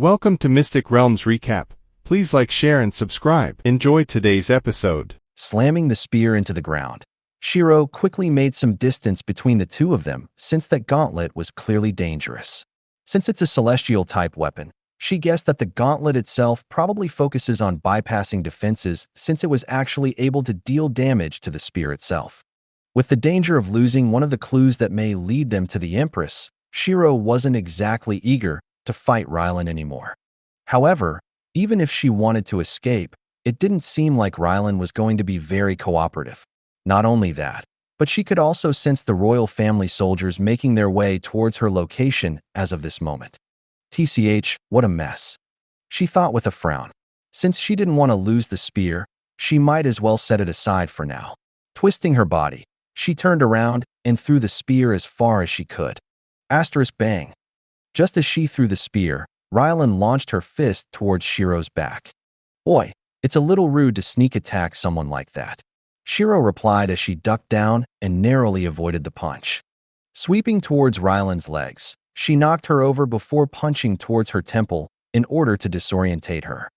Welcome to Mystic Realms Recap. Please like, share, and subscribe. Enjoy today's episode. Slamming the spear into the ground, Shiro quickly made some distance between the two of them since that gauntlet was clearly dangerous. Since it's a celestial-type weapon, she guessed that the gauntlet itself probably focuses on bypassing defenses since it was actually able to deal damage to the spear itself. With the danger of losing one of the clues that may lead them to the Empress, Shiro wasn't exactly eager to fight Rylan anymore. However, even if she wanted to escape, it didn't seem like Rylan was going to be very cooperative. Not only that, but she could also sense the royal family soldiers making their way towards her location as of this moment. TCH, what a mess. She thought with a frown. Since she didn't want to lose the spear, she might as well set it aside for now. Twisting her body, she turned around and threw the spear as far as she could. Asterisk bang. Just as she threw the spear, Rylan launched her fist towards Shiro's back. Boy, it's a little rude to sneak attack someone like that. Shiro replied as she ducked down and narrowly avoided the punch. Sweeping towards Rylan's legs, she knocked her over before punching towards her temple in order to disorientate her.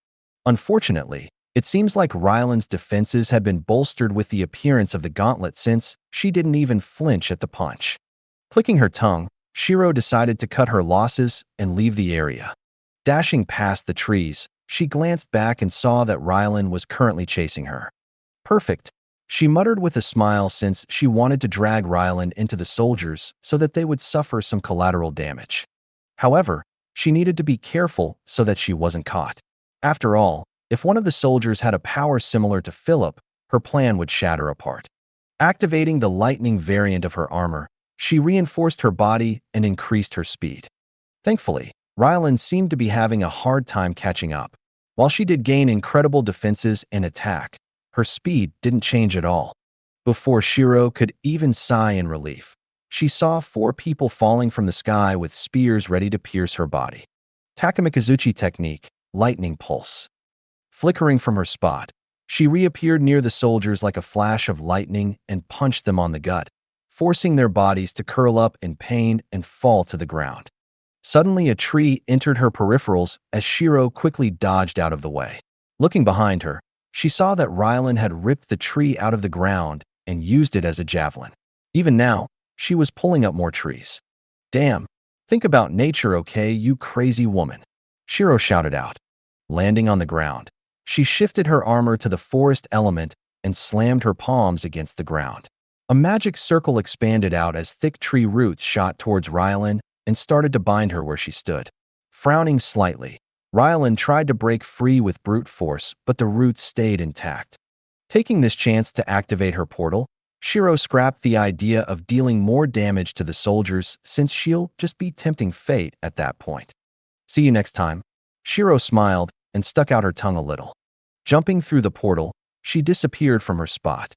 Unfortunately, it seems like Rylan's defenses had been bolstered with the appearance of the gauntlet since she didn't even flinch at the punch. Clicking her tongue, Shiro decided to cut her losses and leave the area. Dashing past the trees, she glanced back and saw that Rylan was currently chasing her. Perfect, she muttered with a smile since she wanted to drag Rylan into the soldiers so that they would suffer some collateral damage. However, she needed to be careful so that she wasn't caught. After all, if one of the soldiers had a power similar to Philip, her plan would shatter apart. Activating the lightning variant of her armor, she reinforced her body and increased her speed. Thankfully, Rylan seemed to be having a hard time catching up. While she did gain incredible defenses and attack, her speed didn't change at all. Before Shiro could even sigh in relief, she saw 4 people falling from the sky with spears ready to pierce her body. Takamikazuchi technique, lightning pulse. Flickering from her spot, she reappeared near the soldiers like a flash of lightning and punched them on the gut, forcing their bodies to curl up in pain and fall to the ground. Suddenly, a tree entered her peripherals as Shiro quickly dodged out of the way. Looking behind her, she saw that Rylan had ripped the tree out of the ground and used it as a javelin. Even now, she was pulling up more trees. Damn, think about nature, okay, you crazy woman, Shiro shouted out. Landing on the ground, she shifted her armor to the forest element and slammed her palms against the ground. A magic circle expanded out as thick tree roots shot towards Rylan and started to bind her where she stood. Frowning slightly, Rylan tried to break free with brute force, but the roots stayed intact. Taking this chance to activate her portal, Shiro scrapped the idea of dealing more damage to the soldiers since she'll just be tempting fate at that point. See you next time. Shiro smiled and stuck out her tongue a little. Jumping through the portal, she disappeared from her spot.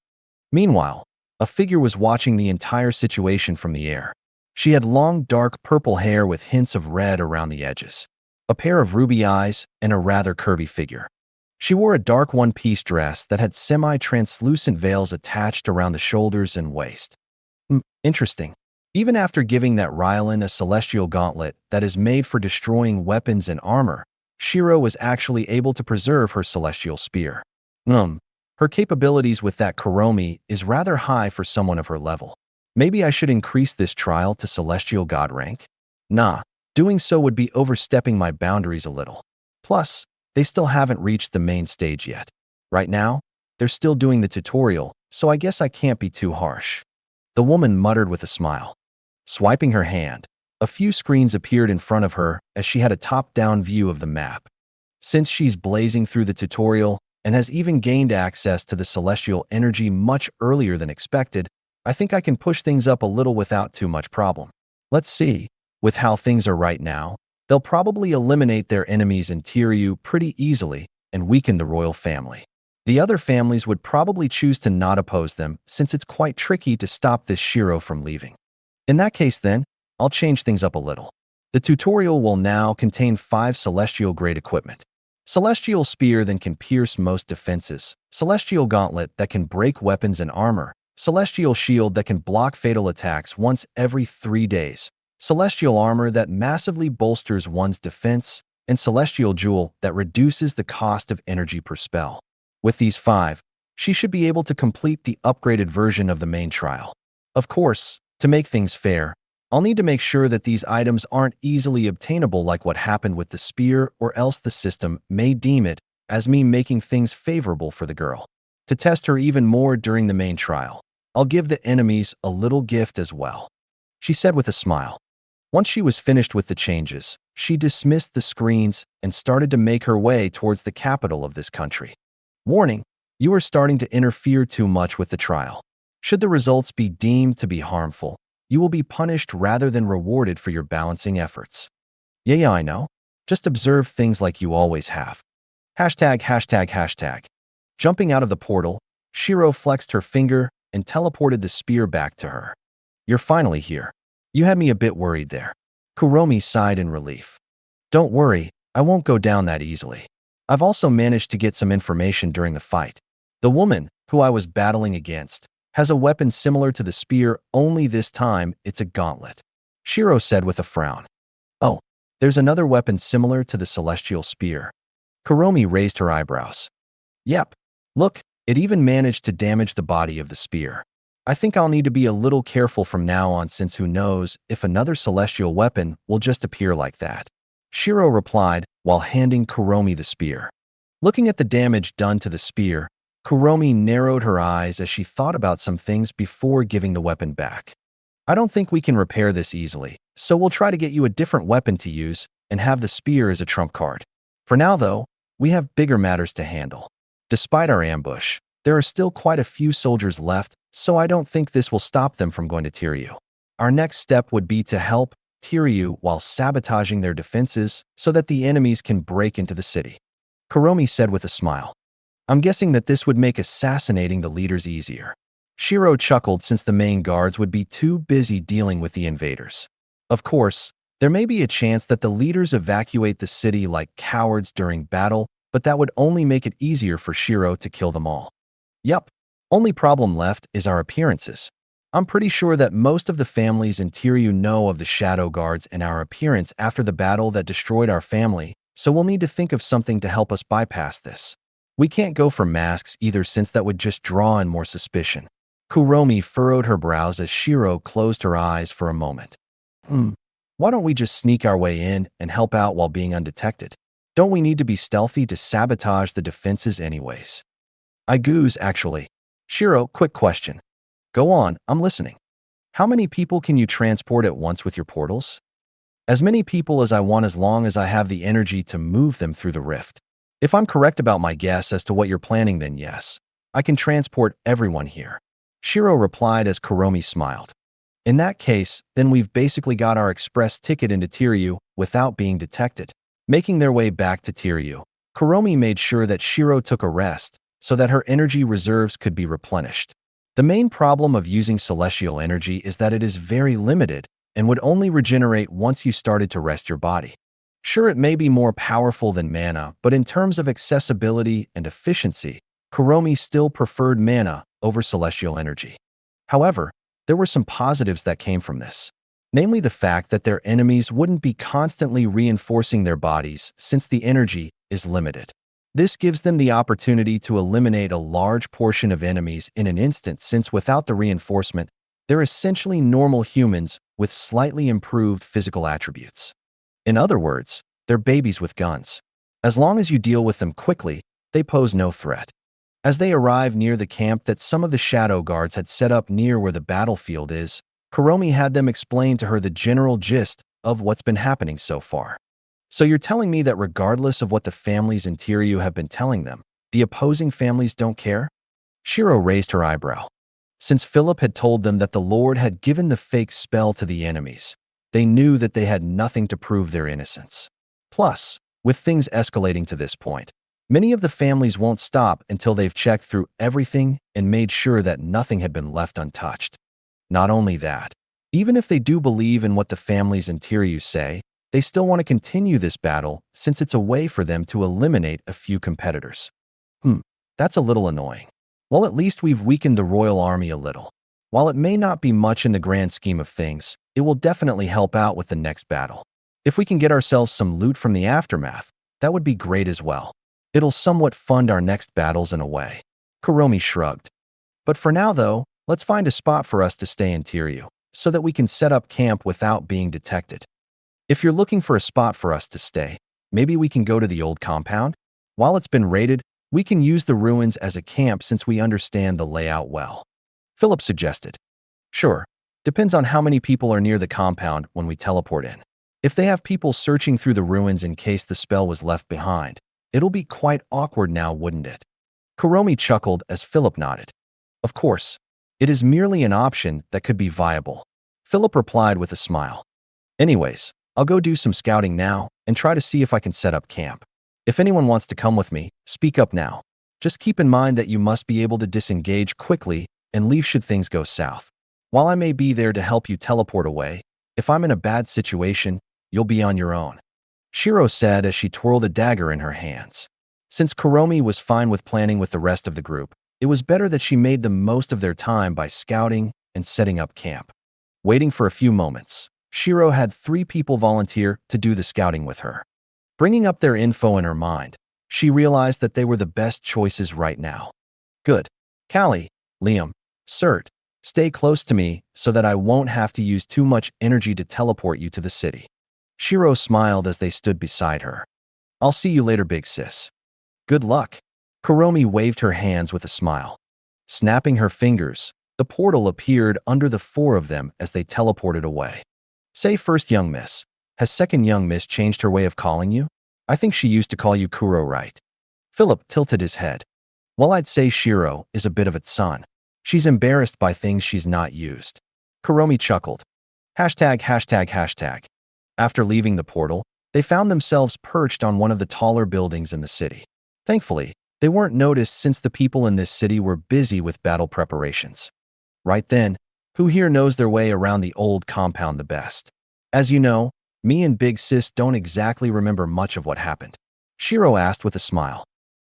Meanwhile, a figure was watching the entire situation from the air. She had long, dark purple hair with hints of red around the edges, a pair of ruby eyes, and a rather curvy figure. She wore a dark one-piece dress that had semi-translucent veils attached around the shoulders and waist. Interesting. Even after giving that Rylan a celestial gauntlet that is made for destroying weapons and armor, Shiro was actually able to preserve her celestial spear. Her capabilities with that Kuromi is rather high for someone of her level. Maybe I should increase this trial to celestial god rank? Nah, doing so would be overstepping my boundaries a little. Plus, they still haven't reached the main stage yet. Right now, they're still doing the tutorial, so I guess I can't be too harsh. The woman muttered with a smile. Swiping her hand, a few screens appeared in front of her as she had a top-down view of the map. Since she's blazing through the tutorial and has even gained access to the celestial energy much earlier than expected, I think I can push things up a little without too much problem. Let's see. With how things are right now, they'll probably eliminate their enemies in Tiryu pretty easily and weaken the royal family. The other families would probably choose to not oppose them since it's quite tricky to stop this Shiro from leaving. In that case then, I'll change things up a little. The tutorial will now contain 5 celestial-grade equipment. Celestial Spear that can pierce most defenses, Celestial Gauntlet that can break weapons and armor, Celestial Shield that can block fatal attacks once every 3 days, Celestial Armor that massively bolsters one's defense, and celestial jewel that reduces the cost of energy per spell. With these 5, she should be able to complete the upgraded version of the main trial. Of course, to make things fair, I'll need to make sure that these items aren't easily obtainable like what happened with the spear, or else the system may deem it as me making things favorable for the girl. To test her even more during the main trial, I'll give the enemies a little gift as well, she said with a smile. Once she was finished with the changes, she dismissed the screens and started to make her way towards the capital of this country. Warning, you are starting to interfere too much with the trial. Should the results be deemed to be harmful, you will be punished rather than rewarded for your balancing efforts. Yeah, I know. Just observe things like you always have. #####. Jumping out of the portal, Shiro flexed her finger and teleported the spear back to her. You're finally here. You had me a bit worried there. Kuromi sighed in relief. Don't worry, I won't go down that easily. I've also managed to get some information during the fight. The woman, who I was battling against, has a weapon similar to the spear, only this time it's a gauntlet, Shiro said with a frown. Oh, there's another weapon similar to the celestial spear. Kuromi raised her eyebrows. Yep. Look, it even managed to damage the body of the spear. I think I'll need to be a little careful from now on, since who knows if another celestial weapon will just appear like that, Shiro replied while handing Kuromi the spear. Looking at the damage done to the spear, Kuromi narrowed her eyes as she thought about some things before giving the weapon back. I don't think we can repair this easily, so we'll try to get you a different weapon to use and have the spear as a trump card. For now, though, we have bigger matters to handle. Despite our ambush, there are still quite a few soldiers left, so I don't think this will stop them from going to Tiryu. Our next step would be to help Tiryu while sabotaging their defenses so that the enemies can break into the city, Kuromi said with a smile. I'm guessing that this would make assassinating the leaders easier. Shiro chuckled, since the main guards would be too busy dealing with the invaders. Of course, there may be a chance that the leaders evacuate the city like cowards during battle, but that would only make it easier for Shiro to kill them all. Yup, only problem left is our appearances. I'm pretty sure that most of the families in Tiryu know of the shadow guards and our appearance after the battle that destroyed our family, so we'll need to think of something to help us bypass this. We can't go for masks either, since that would just draw in more suspicion. Kuromi furrowed her brows as Shiro closed her eyes for a moment. Why don't we just sneak our way in and help out while being undetected? Don't we need to be stealthy to sabotage the defenses anyways? I goose, actually. Shiro, quick question. Go on, I'm listening. How many people can you transport at once with your portals? As many people as I want, as long as I have the energy to move them through the rift. If I'm correct about my guess as to what you're planning, then yes, I can transport everyone here, Shiro replied as Kuromi smiled. In that case, then we've basically got our express ticket into Tiryu without being detected. Making their way back to Tiryu, Kuromi made sure that Shiro took a rest so that her energy reserves could be replenished. The main problem of using celestial energy is that it is very limited and would only regenerate once you started to rest your body. Sure, it may be more powerful than mana, but in terms of accessibility and efficiency, Kuromi still preferred mana over celestial energy. However, there were some positives that came from this, namely the fact that their enemies wouldn't be constantly reinforcing their bodies since the energy is limited. This gives them the opportunity to eliminate a large portion of enemies in an instant, since without the reinforcement, they're essentially normal humans with slightly improved physical attributes. In other words, they're babies with guns. As long as you deal with them quickly, they pose no threat. As they arrive near the camp that some of the shadow guards had set up near where the battlefield is, Kuromi had them explain to her the general gist of what's been happening so far. So you're telling me that regardless of what the families in Tiryu have been telling them, the opposing families don't care? Shiro raised her eyebrow. Since Philip had told them that the Lord had given the fake spell to the enemies, they knew that they had nothing to prove their innocence. Plus, with things escalating to this point, many of the families won't stop until they've checked through everything and made sure that nothing had been left untouched. Not only that, even if they do believe in what the families in Tiryu say, they still want to continue this battle since it's a way for them to eliminate a few competitors. That's a little annoying. Well, at least we've weakened the royal army a little. While it may not be much in the grand scheme of things, it will definitely help out with the next battle. If we can get ourselves some loot from the aftermath, that would be great as well. It'll somewhat fund our next battles in a way. Kuromi shrugged. But for now though, let's find a spot for us to stay in Tiryu, so that we can set up camp without being detected. If you're looking for a spot for us to stay, maybe we can go to the old compound? While it's been raided, we can use the ruins as a camp since we understand the layout well. Philip suggested. Sure, depends on how many people are near the compound when we teleport in. If they have people searching through the ruins in case the spell was left behind, it'll be quite awkward now, wouldn't it? Kuromi chuckled as Philip nodded. Of course, it is merely an option that could be viable. Philip replied with a smile. Anyways, I'll go do some scouting now and try to see if I can set up camp. If anyone wants to come with me, speak up now. Just keep in mind that you must be able to disengage quickly and leave should things go south. While I may be there to help you teleport away, if I'm in a bad situation, you'll be on your own. Shiro said as she twirled a dagger in her hands. Since Kuromi was fine with planning with the rest of the group, it was better that she made the most of their time by scouting and setting up camp. Waiting for a few moments, Shiro had 3 people volunteer to do the scouting with her. Bringing up their info in her mind, she realized that they were the best choices right now. Good. Callie, Liam, Cert, stay close to me so that I won't have to use too much energy to teleport you to the city. Shiro smiled as they stood beside her. I'll see you later, big sis. Good luck. Kuromi waved her hands with a smile. Snapping her fingers, the portal appeared under the 4 of them as they teleported away. Say first, young miss. Has second young miss changed her way of calling you? I think she used to call you Kuro, right? Philip tilted his head. Well, I'd say Shiro is a bit of its son. She's embarrassed by things she's not used. Kuromi chuckled. Hashtag, hashtag, hashtag. After leaving the portal, they found themselves perched on one of the taller buildings in the city. Thankfully, they weren't noticed since the people in this city were busy with battle preparations. Right then, who here knows their way around the old compound the best? As you know, me and Big Sis don't exactly remember much of what happened. Shiro asked with a smile.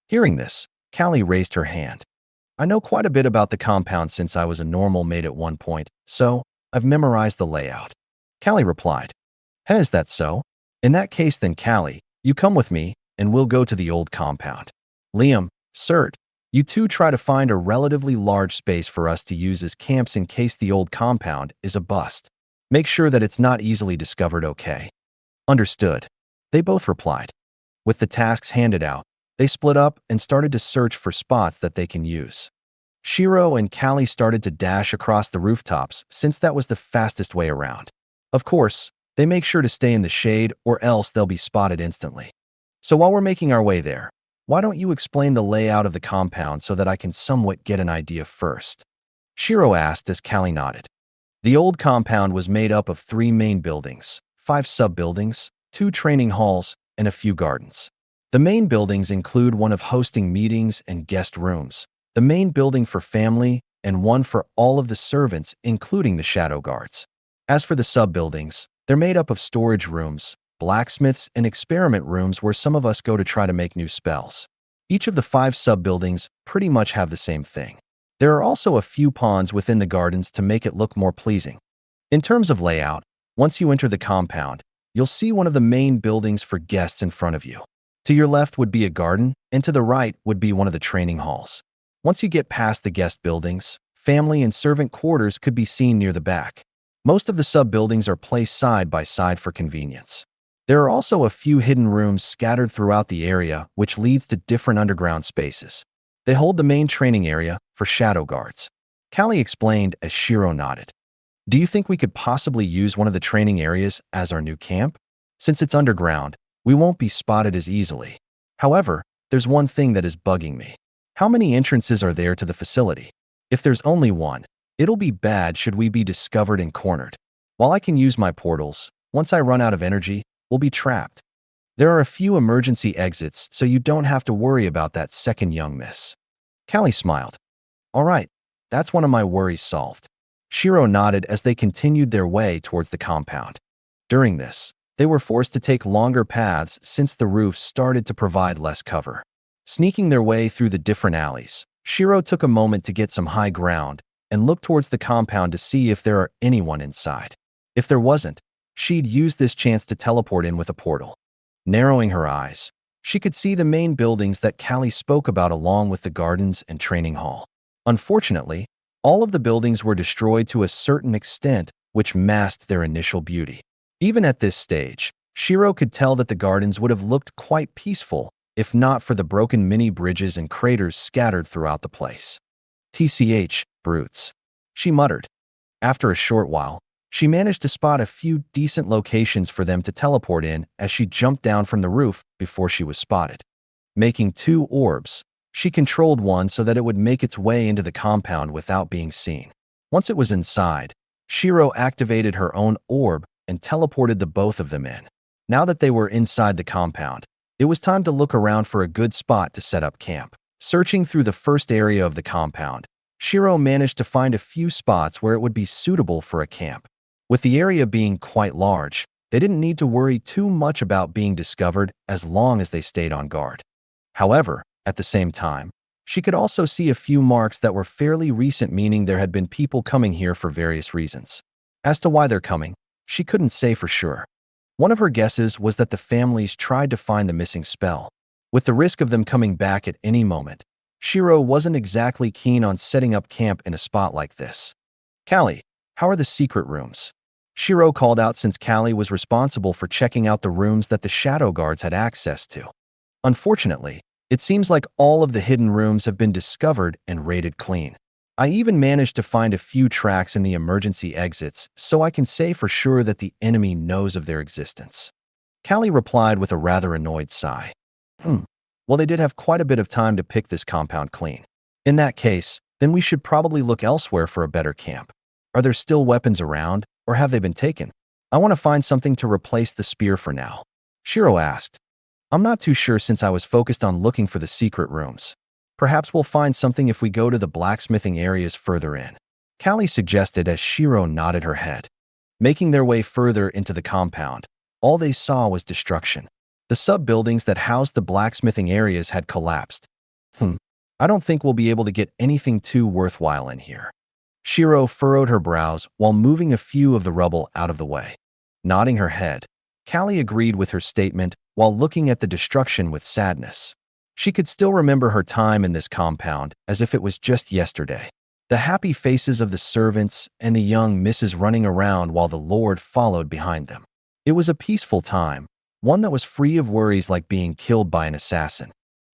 Hearing this, Callie raised her hand. I know quite a bit about the compound since I was a normal maid at one point, so I've memorized the layout. Callie replied. Hey, is that so? In that case then Callie, you come with me, and we'll go to the old compound. Liam, Cert, you two try to find a relatively large space for us to use as camps in case the old compound is a bust. Make sure that it's not easily discovered, okay? Understood. They both replied. With the tasks handed out, they split up and started to search for spots that they can use. Shiro and Callie started to dash across the rooftops since that was the fastest way around. Of course, they make sure to stay in the shade or else they'll be spotted instantly. So while we're making our way there, why don't you explain the layout of the compound so that I can somewhat get an idea first? Shiro asked as Callie nodded. The old compound was made up of 3 main buildings, 5 sub-buildings, 2 training halls, and a few gardens. The main buildings include one of hosting meetings and guest rooms, the main building for family, and one for all of the servants, including the shadow guards. As for the sub-buildings, they're made up of storage rooms, blacksmiths, and experiment rooms where some of us go to try to make new spells. Each of the 5 sub-buildings pretty much have the same thing. There are also a few ponds within the gardens to make it look more pleasing. In terms of layout, once you enter the compound, you'll see one of the main buildings for guests in front of you. To your left would be a garden, and to the right would be one of the training halls. Once you get past the guest buildings, family and servant quarters could be seen near the back. Most of the sub-buildings are placed side by side for convenience. There are also a few hidden rooms scattered throughout the area, which leads to different underground spaces. They hold the main training area for shadow guards. Callie explained as Shiro nodded. Do you think we could possibly use one of the training areas as our new camp? Since it's underground, we won't be spotted as easily. However, there's one thing that is bugging me. How many entrances are there to the facility? If there's only one, it'll be bad should we be discovered and cornered. While I can use my portals, once I run out of energy, we'll be trapped. There are a few emergency exits, so you don't have to worry about that, second young miss. Callie smiled. All right, that's one of my worries solved. Shiro nodded as they continued their way towards the compound. During this, they were forced to take longer paths since the roofs started to provide less cover. Sneaking their way through the different alleys, Shiro took a moment to get some high ground and looked towards the compound to see if there are anyone inside. If there wasn't, she'd used this chance to teleport in with a portal. Narrowing her eyes, she could see the main buildings that Callie spoke about along with the gardens and training hall. Unfortunately, all of the buildings were destroyed to a certain extent, which masked their initial beauty. Even at this stage, Shiro could tell that the gardens would have looked quite peaceful if not for the broken mini bridges and craters scattered throughout the place. TCH, brutes, she muttered. After a short while, she managed to spot a few decent locations for them to teleport in as she jumped down from the roof before she was spotted. Making 2 orbs, she controlled one so that it would make its way into the compound without being seen. Once it was inside, Shiro activated her own orb and teleported the both of them in. Now that they were inside the compound, it was time to look around for a good spot to set up camp. Searching through the first area of the compound, Shiro managed to find a few spots where it would be suitable for a camp. With the area being quite large, they didn't need to worry too much about being discovered as long as they stayed on guard. However, at the same time, she could also see a few marks that were fairly recent, meaning there had been people coming here for various reasons. As to why they're coming, she couldn't say for sure. One of her guesses was that the families tried to find the missing spell. With the risk of them coming back at any moment, Shiro wasn't exactly keen on setting up camp in a spot like this. Callie, how are the secret rooms? Shiro called out since Callie was responsible for checking out the rooms that the shadow guards had access to. Unfortunately, it seems like all of the hidden rooms have been discovered and raided clean. I even managed to find a few tracks in the emergency exits, so I can say for sure that the enemy knows of their existence. Callie replied with a rather annoyed sigh. Well, they did have quite a bit of time to pick this compound clean. In that case, then we should probably look elsewhere for a better camp. Are there still weapons around, or have they been taken? I want to find something to replace the spear for now. Shiro asked. I'm not too sure since I was focused on looking for the secret rooms. Perhaps we'll find something if we go to the blacksmithing areas further in. Callie suggested as Shiro nodded her head. Making their way further into the compound, all they saw was destruction. The sub-buildings that housed the blacksmithing areas had collapsed. I don't think we'll be able to get anything too worthwhile in here. Shiro furrowed her brows while moving a few of the rubble out of the way. Nodding her head, Callie agreed with her statement while looking at the destruction with sadness. She could still remember her time in this compound as if it was just yesterday. The happy faces of the servants and the young misses running around while the Lord followed behind them. It was a peaceful time, one that was free of worries like being killed by an assassin.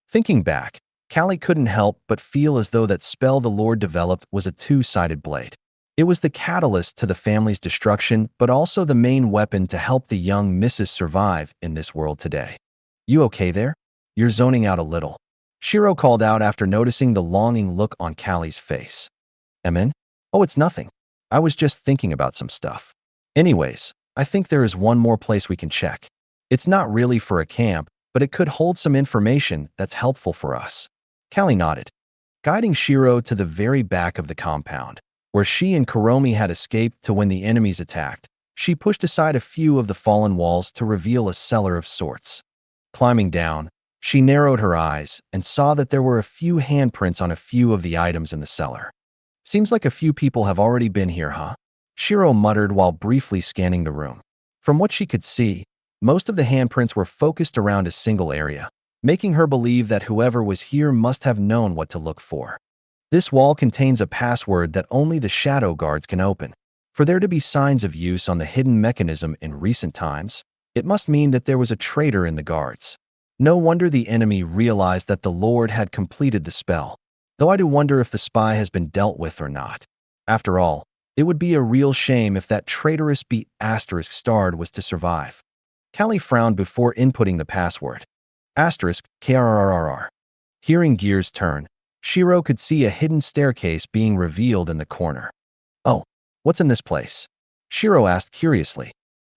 Thinking back, Callie couldn't help but feel as though that spell the Lord developed was a two-sided blade. It was the catalyst to the family's destruction, but also the main weapon to help the young misses survive in this world today. You okay there? You're zoning out a little. Shiro called out after noticing the longing look on Callie's face. Emin? Oh, it's nothing. I was just thinking about some stuff. Anyways, I think there is one more place we can check. It's not really for a camp, but it could hold some information that's helpful for us. Callie nodded, guiding Shiro to the very back of the compound, where she and Kuromi had escaped to when the enemies attacked. She pushed aside a few of the fallen walls to reveal a cellar of sorts. Climbing down, she narrowed her eyes and saw that there were a few handprints on a few of the items in the cellar. Seems like a few people have already been here, huh? Shiro muttered while briefly scanning the room. From what she could see, most of the handprints were focused around a single area, making her believe that whoever was here must have known what to look for. This wall contains a password that only the shadow guards can open. For there to be signs of use on the hidden mechanism in recent times, it must mean that there was a traitor in the guards. No wonder the enemy realized that the Lord had completed the spell, though I do wonder if the spy has been dealt with or not. After all, it would be a real shame if that traitorous beat asterisk starred was to survive. Callie frowned before inputting the password. Asterisk KRRRR. Hearing gears turn, Shiro could see a hidden staircase being revealed in the corner. Oh, what's in this place? Shiro asked curiously.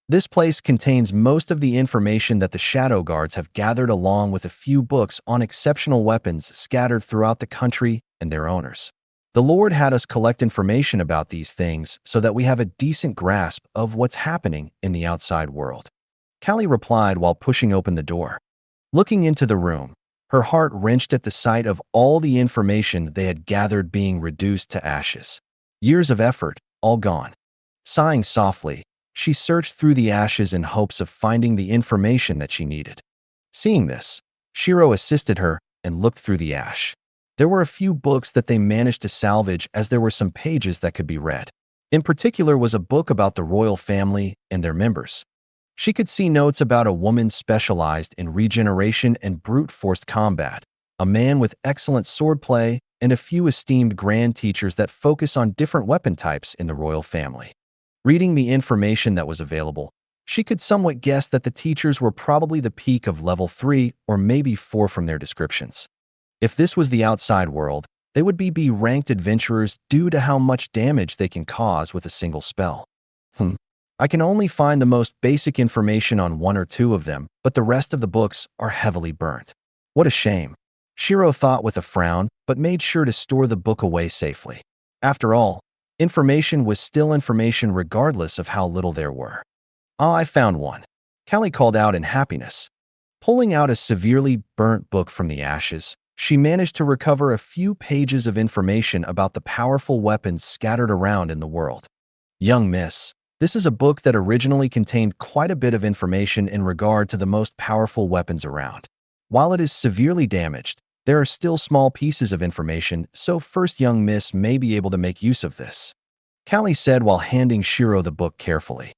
This place contains most of the information that the shadow guards have gathered along with a few books on exceptional weapons scattered throughout the country and their owners. The Lord had us collect information about these things so that we have a decent grasp of what's happening in the outside world. Callie replied while pushing open the door. Looking into the room, her heart wrenched at the sight of all the information they had gathered being reduced to ashes. Years of effort, all gone. Sighing softly, She searched through the ashes in hopes of finding the information that she needed. Seeing this, Shiro assisted her and looked through the ash. There were a few books that they managed to salvage, as there were some pages that could be read. In particular was a book about the royal family and their members. She could see notes about a woman specialized in regeneration and brute force combat, a man with excellent swordplay, and a few esteemed grand teachers that focus on different weapon types in the royal family. Reading the information that was available, she could somewhat guess that the teachers were probably the peak of level 3 or maybe 4 from their descriptions. If this was the outside world, they would be B-ranked adventurers due to how much damage they can cause with a single spell. I can only find the most basic information on 1 or 2 of them, but the rest of the books are heavily burnt. What a shame. Shiro thought with a frown, but made sure to store the book away safely. After all, information was still information regardless of how little there were. Ah, I found one. Callie called out in happiness. Pulling out a severely burnt book from the ashes, she managed to recover a few pages of information about the powerful weapons scattered around in the world. Young miss, this is a book that originally contained quite a bit of information in regard to the most powerful weapons around. While it is severely damaged, there are still small pieces of information, so first young miss may be able to make use of this. Callie said while handing Shiro the book carefully.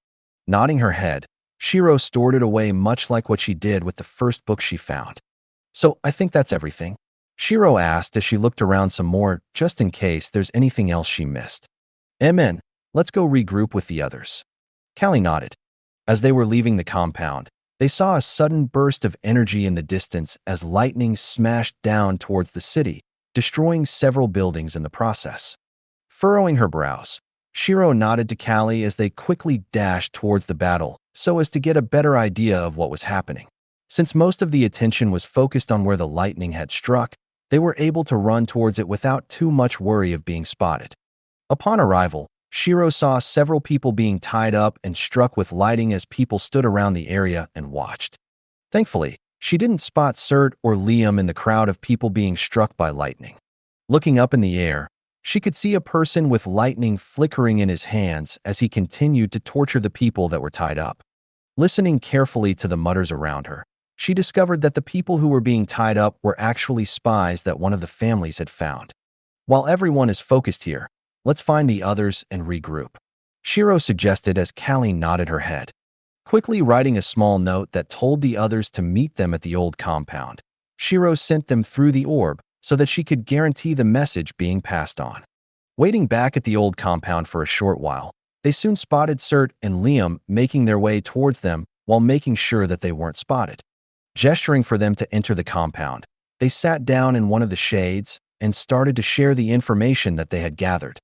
Nodding her head, Shiro stored it away much like what she did with the first book she found. So I think that's everything? Shiro asked as she looked around some more, just in case there's anything else she missed. Amen. Let's go regroup with the others. Callie nodded. As they were leaving the compound, they saw a sudden burst of energy in the distance as lightning smashed down towards the city, destroying several buildings in the process. Furrowing her brows, Shiro nodded to Callie as they quickly dashed towards the battle so as to get a better idea of what was happening. Since most of the attention was focused on where the lightning had struck, they were able to run towards it without too much worry of being spotted. Upon arrival, Shiro saw several people being tied up and struck with lightning as people stood around the area and watched. Thankfully, she didn't spot Cert or Liam in the crowd of people being struck by lightning. Looking up in the air, she could see a person with lightning flickering in his hands as he continued to torture the people that were tied up. Listening carefully to the mutters around her, she discovered that the people who were being tied up were actually spies that one of the families had found. While everyone is focused here, let's find the others and regroup, Shiro suggested as Callie nodded her head. Quickly writing a small note that told the others to meet them at the old compound, Shiro sent them through the orb so that she could guarantee the message being passed on. Waiting back at the old compound for a short while, they soon spotted Cert and Liam making their way towards them while making sure that they weren't spotted. Gesturing for them to enter the compound, they sat down in one of the shades and started to share the information that they had gathered.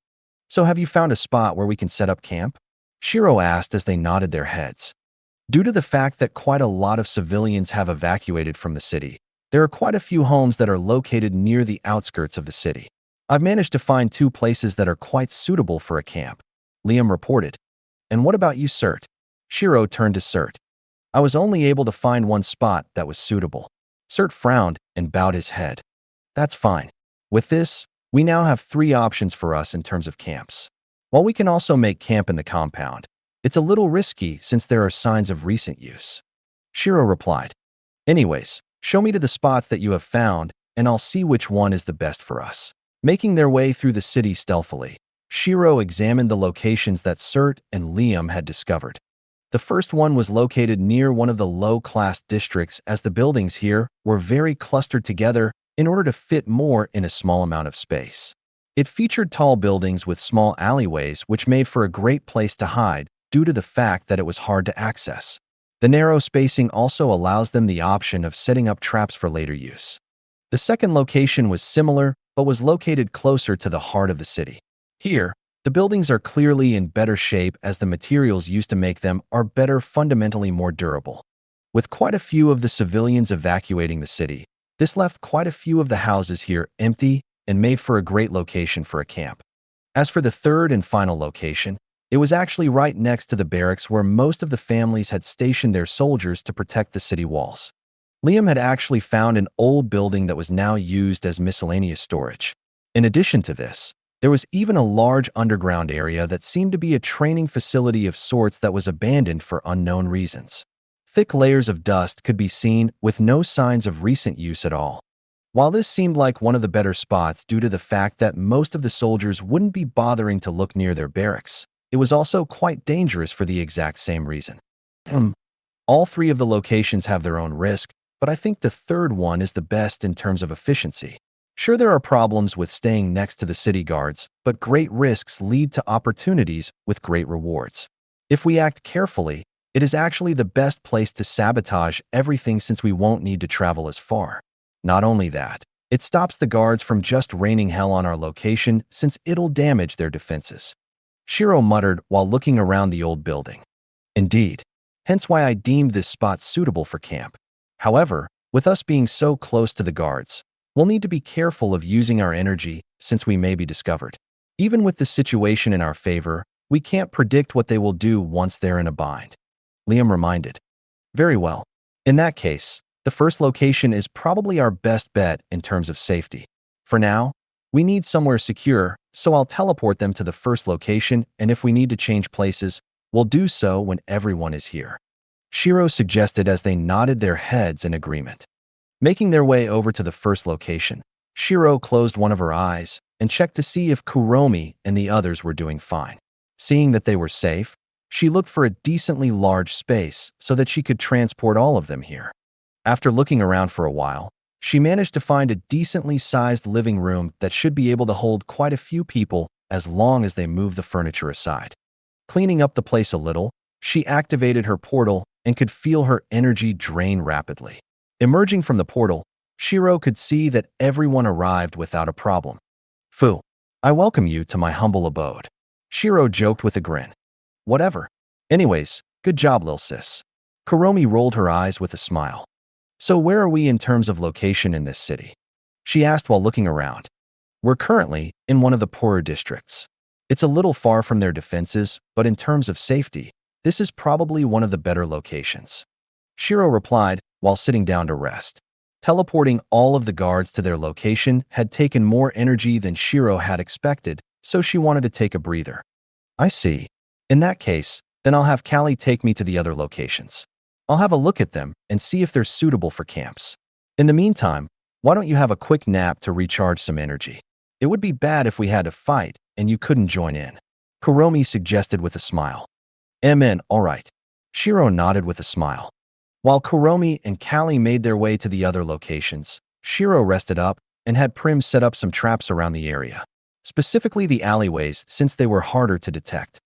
So have you found a spot where we can set up camp? Shiro asked as they nodded their heads. Due to the fact that quite a lot of civilians have evacuated from the city, there are quite a few homes that are located near the outskirts of the city. I've managed to find 2 places that are quite suitable for a camp, Liam reported. And what about you, Cert? Shiro turned to Cert. I was only able to find one spot that was suitable. Cert frowned and bowed his head. That's fine. With this, we now have 3 options for us in terms of camps. While we can also make camp in the compound, it's a little risky since there are signs of recent use. Shiro replied. Anyways, show me to the spots that you have found, and I'll see which one is the best for us. Making their way through the city stealthily, Shiro examined the locations that Cert and Liam had discovered. The first one was located near one of the low-class districts, as the buildings here were very clustered together in order to fit more in a small amount of space. It featured tall buildings with small alleyways which made for a great place to hide due to the fact that it was hard to access. The narrow spacing also allows them the option of setting up traps for later use. The second location was similar, but was located closer to the heart of the city. Here, the buildings are clearly in better shape as the materials used to make them are better, fundamentally more durable. With quite a few of the civilians evacuating the city, this left quite a few of the houses here empty and made for a great location for a camp. As for the third and final location, it was actually right next to the barracks where most of the families had stationed their soldiers to protect the city walls. Liam had actually found an old building that was now used as miscellaneous storage. In addition to this, There was even a large underground area that seemed to be a training facility of sorts that was abandoned for unknown reasons. Thick layers of dust could be seen with no signs of recent use at all. While this seemed like one of the better spots due to the fact that most of the soldiers wouldn't be bothering to look near their barracks, it was also quite dangerous for the exact same reason. All three of the locations have their own risk, but I think the third one is the best in terms of efficiency. Sure, there are problems with staying next to the city guards, but great risks lead to opportunities with great rewards. If we act carefully, it is actually the best place to sabotage everything since we won't need to travel as far. Not only that, it stops the guards from just raining hell on our location since it'll damage their defenses. Shiro muttered while looking around the old building. Indeed, hence why I deemed this spot suitable for camp. However, with us being so close to the guards, we'll need to be careful of using our energy since we may be discovered. Even with the situation in our favor, we can't predict what they will do once they're in a bind. Liam reminded. Very well. In that case, the first location is probably our best bet in terms of safety. For now, we need somewhere secure, so I'll teleport them to the first location, and if we need to change places, we'll do so when everyone is here. Shiro suggested as they nodded their heads in agreement. Making their way over to the first location, Shiro closed one of her eyes and checked to see if Kuromi and the others were doing fine. Seeing that they were safe, she looked for a decently large space so that she could transport all of them here. After looking around for a while, she managed to find a decently sized living room that should be able to hold quite a few people as long as they move the furniture aside. Cleaning up the place a little, she activated her portal and could feel her energy drain rapidly. Emerging from the portal, Shiro could see that everyone arrived without a problem. Fu, I welcome you to my humble abode. Shiro joked with a grin. Whatever. Anyways, good job, lil sis. Kuromi rolled her eyes with a smile. So where are we in terms of location in this city? She asked while looking around. We're currently in one of the poorer districts. It's a little far from their defenses, but in terms of safety, this is probably one of the better locations. Shiro replied while sitting down to rest. Teleporting all of the guards to their location had taken more energy than Shiro had expected, so she wanted to take a breather. I see. In that case, then I'll have Callie take me to the other locations. I'll have a look at them and see if they're suitable for camps. In the meantime, why don't you have a quick nap to recharge some energy? It would be bad if we had to fight and you couldn't join in. Kuromi suggested with a smile. All right. Shiro nodded with a smile. While Kuromi and Callie made their way to the other locations, Shiro rested up and had Prim set up some traps around the area, specifically the alleyways since they were harder to detect.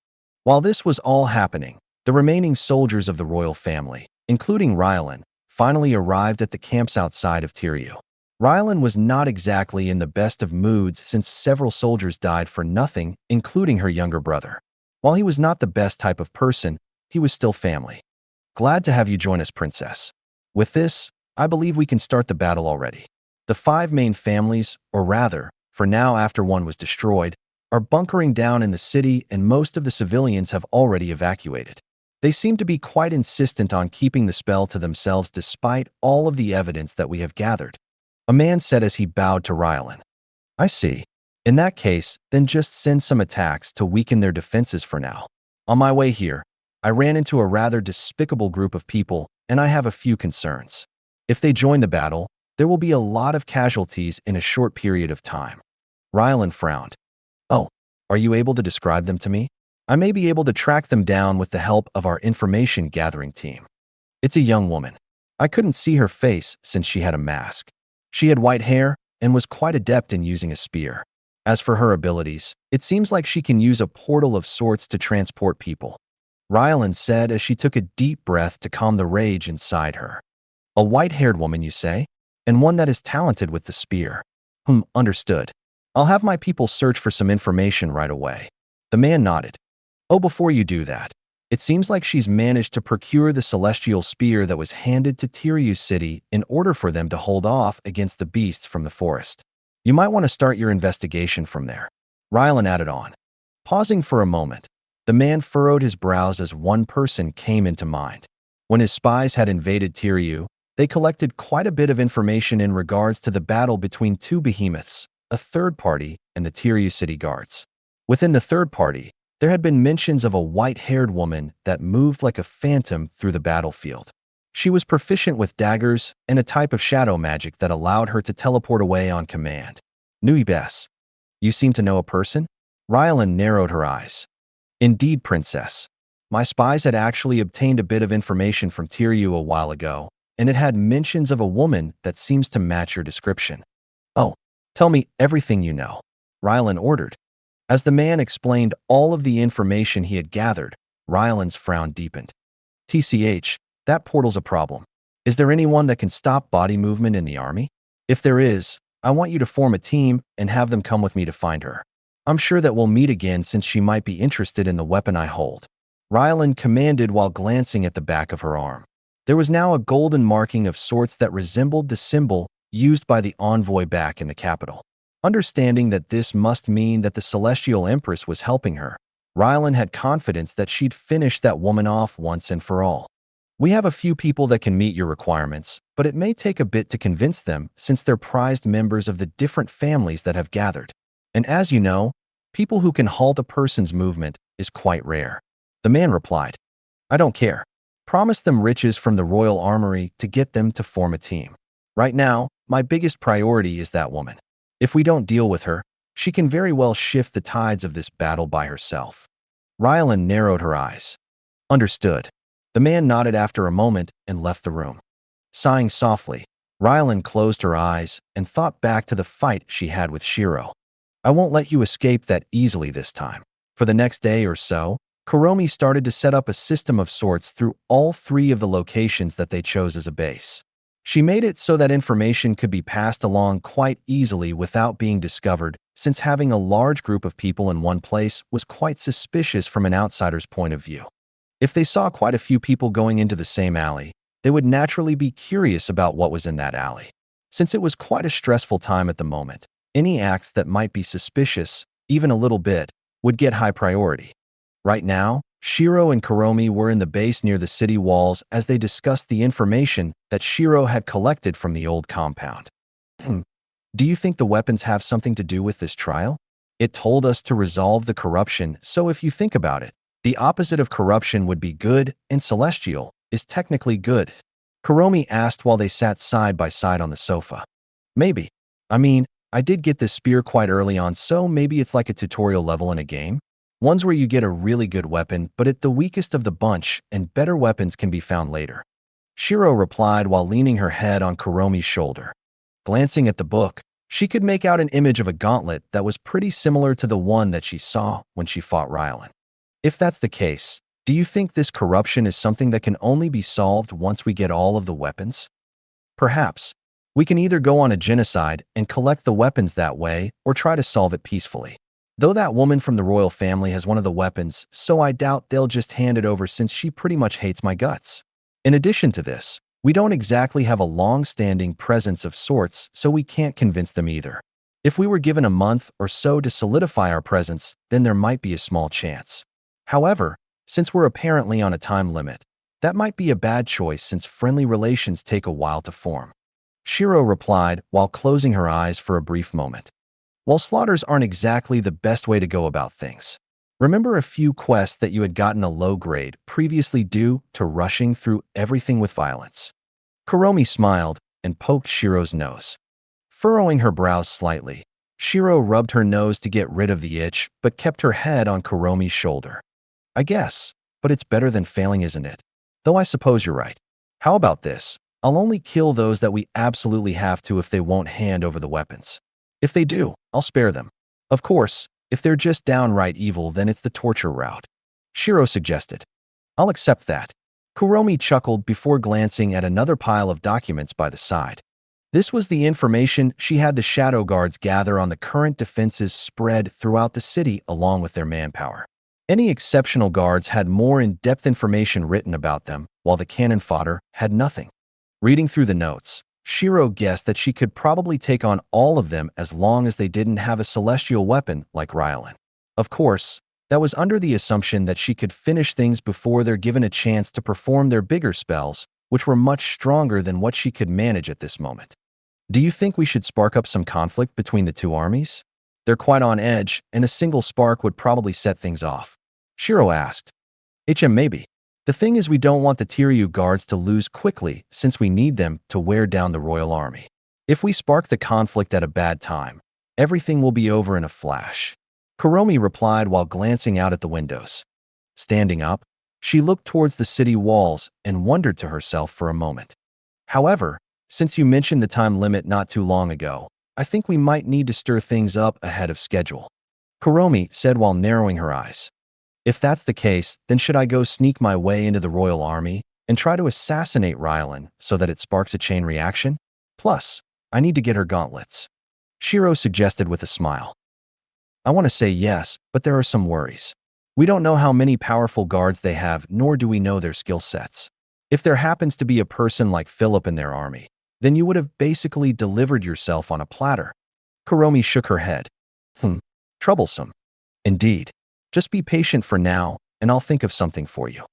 While this was all happening, the remaining soldiers of the royal family, including Rylan, finally arrived at the camps outside of Tiryu. Rylan was not exactly in the best of moods since several soldiers died for nothing, including her younger brother. While he was not the best type of person, he was still family. Glad to have you join us, princess. With this, I believe we can start the battle already. The 5 main families, or rather, for now after one was destroyed, are bunkering down in the city and most of the civilians have already evacuated. They seem to be quite insistent on keeping the spell to themselves despite all of the evidence that we have gathered. A man said as he bowed to Rylan. I see. In that case, then just send some attacks to weaken their defenses for now. On my way here, I ran into a rather despicable group of people, and I have a few concerns. If they join the battle, there will be a lot of casualties in a short period of time. Rylan frowned. Oh, are you able to describe them to me? I may be able to track them down with the help of our information gathering team. It's a young woman. I couldn't see her face since she had a mask. She had white hair and was quite adept in using a spear. As for her abilities, it seems like she can use a portal of sorts to transport people. Rylan said as she took a deep breath to calm the rage inside her. A white-haired woman, you say? And one that is talented with the spear. Understood. I'll have my people search for some information right away. The man nodded. Oh, before you do that, it seems like she's managed to procure the celestial spear that was handed to Tiryu City in order for them to hold off against the beasts from the forest. You might want to start your investigation from there. Rylan added on. Pausing for a moment, the man furrowed his brows as one person came into mind. When his spies had invaded Tiryu, they collected quite a bit of information in regards to the battle between 2 behemoths, a third party, and the Tiryu city guards. Within the third party, there had been mentions of a white-haired woman that moved like a phantom through the battlefield. She was proficient with daggers and a type of shadow magic that allowed her to teleport away on command. Nuibes, you seem to know a person? Rylan narrowed her eyes. Indeed, princess. My spies had actually obtained a bit of information from Tiryu a while ago, and it had mentions of a woman that seems to match your description. Oh, tell me everything you know, Rylan ordered. As the man explained all of the information he had gathered, Rylan's frown deepened. TCH, that portal's a problem. Is there anyone that can stop body movement in the army? If there is, I want you to form a team and have them come with me to find her. I'm sure that we'll meet again since she might be interested in the weapon I hold. Rylan commanded while glancing at the back of her arm. There was now a golden marking of sorts that resembled the symbol used by the envoy back in the capital. Understanding that this must mean that the Celestial Empress was helping her, Rylan had confidence that she'd finish that woman off once and for all. We have a few people that can meet your requirements, but it may take a bit to convince them since they're prized members of the different families that have gathered. And as you know, people who can halt a person's movement is quite rare. The man replied, I don't care. Promise them riches from the royal armory to get them to form a team. Right now, my biggest priority is that woman. If we don't deal with her, she can very well shift the tides of this battle by herself. Rylan narrowed her eyes. Understood. The man nodded after a moment and left the room. Sighing softly, Rylan closed her eyes and thought back to the fight she had with Shiro. I won't let you escape that easily this time. For the next day or so, Kuromi started to set up a system of sorts through all three of the locations that they chose as a base. She made it so that information could be passed along quite easily without being discovered, since having a large group of people in one place was quite suspicious from an outsider's point of view. If they saw quite a few people going into the same alley, they would naturally be curious about what was in that alley. Since it was quite a stressful time at the moment, any acts that might be suspicious, even a little bit, would get high priority. Right now, Shiro and Kuromi were in the base near the city walls as they discussed the information that Shiro had collected from the old compound. Do you think the weapons have something to do with this trial? It told us to resolve the corruption, so if you think about it, the opposite of corruption would be good, and celestial is technically good. Kuromi asked while they sat side by side on the sofa. Maybe. I mean, I did get this spear quite early on, so maybe it's like a tutorial level in a game. Ones where you get a really good weapon, but at the weakest of the bunch, and better weapons can be found later. Shiro replied while leaning her head on Kuromi's shoulder. Glancing at the book, she could make out an image of a gauntlet that was pretty similar to the one that she saw when she fought Rylan. If that's the case, do you think this corruption is something that can only be solved once we get all of the weapons? Perhaps. We can either go on a genocide and collect the weapons that way, or try to solve it peacefully. Though that woman from the royal family has one of the weapons, so I doubt they'll just hand it over since she pretty much hates my guts. In addition to this, we don't exactly have a long-standing presence of sorts, so we can't convince them either. If we were given a month or so to solidify our presence, then there might be a small chance. However, since we're apparently on a time limit, that might be a bad choice since friendly relations take a while to form. Shiro replied while closing her eyes for a brief moment. While slaughters aren't exactly the best way to go about things, remember a few quests that you had gotten a low grade previously due to rushing through everything with violence. Kuromi smiled and poked Shiro's nose. Furrowing her brows slightly, Shiro rubbed her nose to get rid of the itch but kept her head on Kuromi's shoulder. I guess, but it's better than failing, isn't it? Though I suppose you're right. How about this? I'll only kill those that we absolutely have to if they won't hand over the weapons. If they do, I'll spare them. Of course, if they're just downright evil, then it's the torture route. Shiro suggested. I'll accept that. Kuromi chuckled before glancing at another pile of documents by the side. This was the information she had the shadow guards gather on the current defenses spread throughout the city along with their manpower. Any exceptional guards had more in-depth information written about them, while the cannon fodder had nothing. Reading through the notes, Shiro guessed that she could probably take on all of them as long as they didn't have a celestial weapon like Rylan. Of course, that was under the assumption that she could finish things before they're given a chance to perform their bigger spells, which were much stronger than what she could manage at this moment. Do you think we should spark up some conflict between the two armies? They're quite on edge, and a single spark would probably set things off. Shiro asked. Maybe. The thing is, we don't want the Tiryu guards to lose quickly since we need them to wear down the royal army. If we spark the conflict at a bad time, everything will be over in a flash. Kuromi replied while glancing out at the windows. Standing up, she looked towards the city walls and wondered to herself for a moment. However, since you mentioned the time limit not too long ago, I think we might need to stir things up ahead of schedule. Kuromi said while narrowing her eyes. If that's the case, then should I go sneak my way into the royal army and try to assassinate Rylan so that it sparks a chain reaction? Plus, I need to get her gauntlets. Shiro suggested with a smile. I want to say yes, but there are some worries. We don't know how many powerful guards they have, nor do we know their skill sets. If there happens to be a person like Philip in their army, then you would have basically delivered yourself on a platter. Kuromi shook her head. Troublesome. Indeed. Just be patient for now, and I'll think of something for you.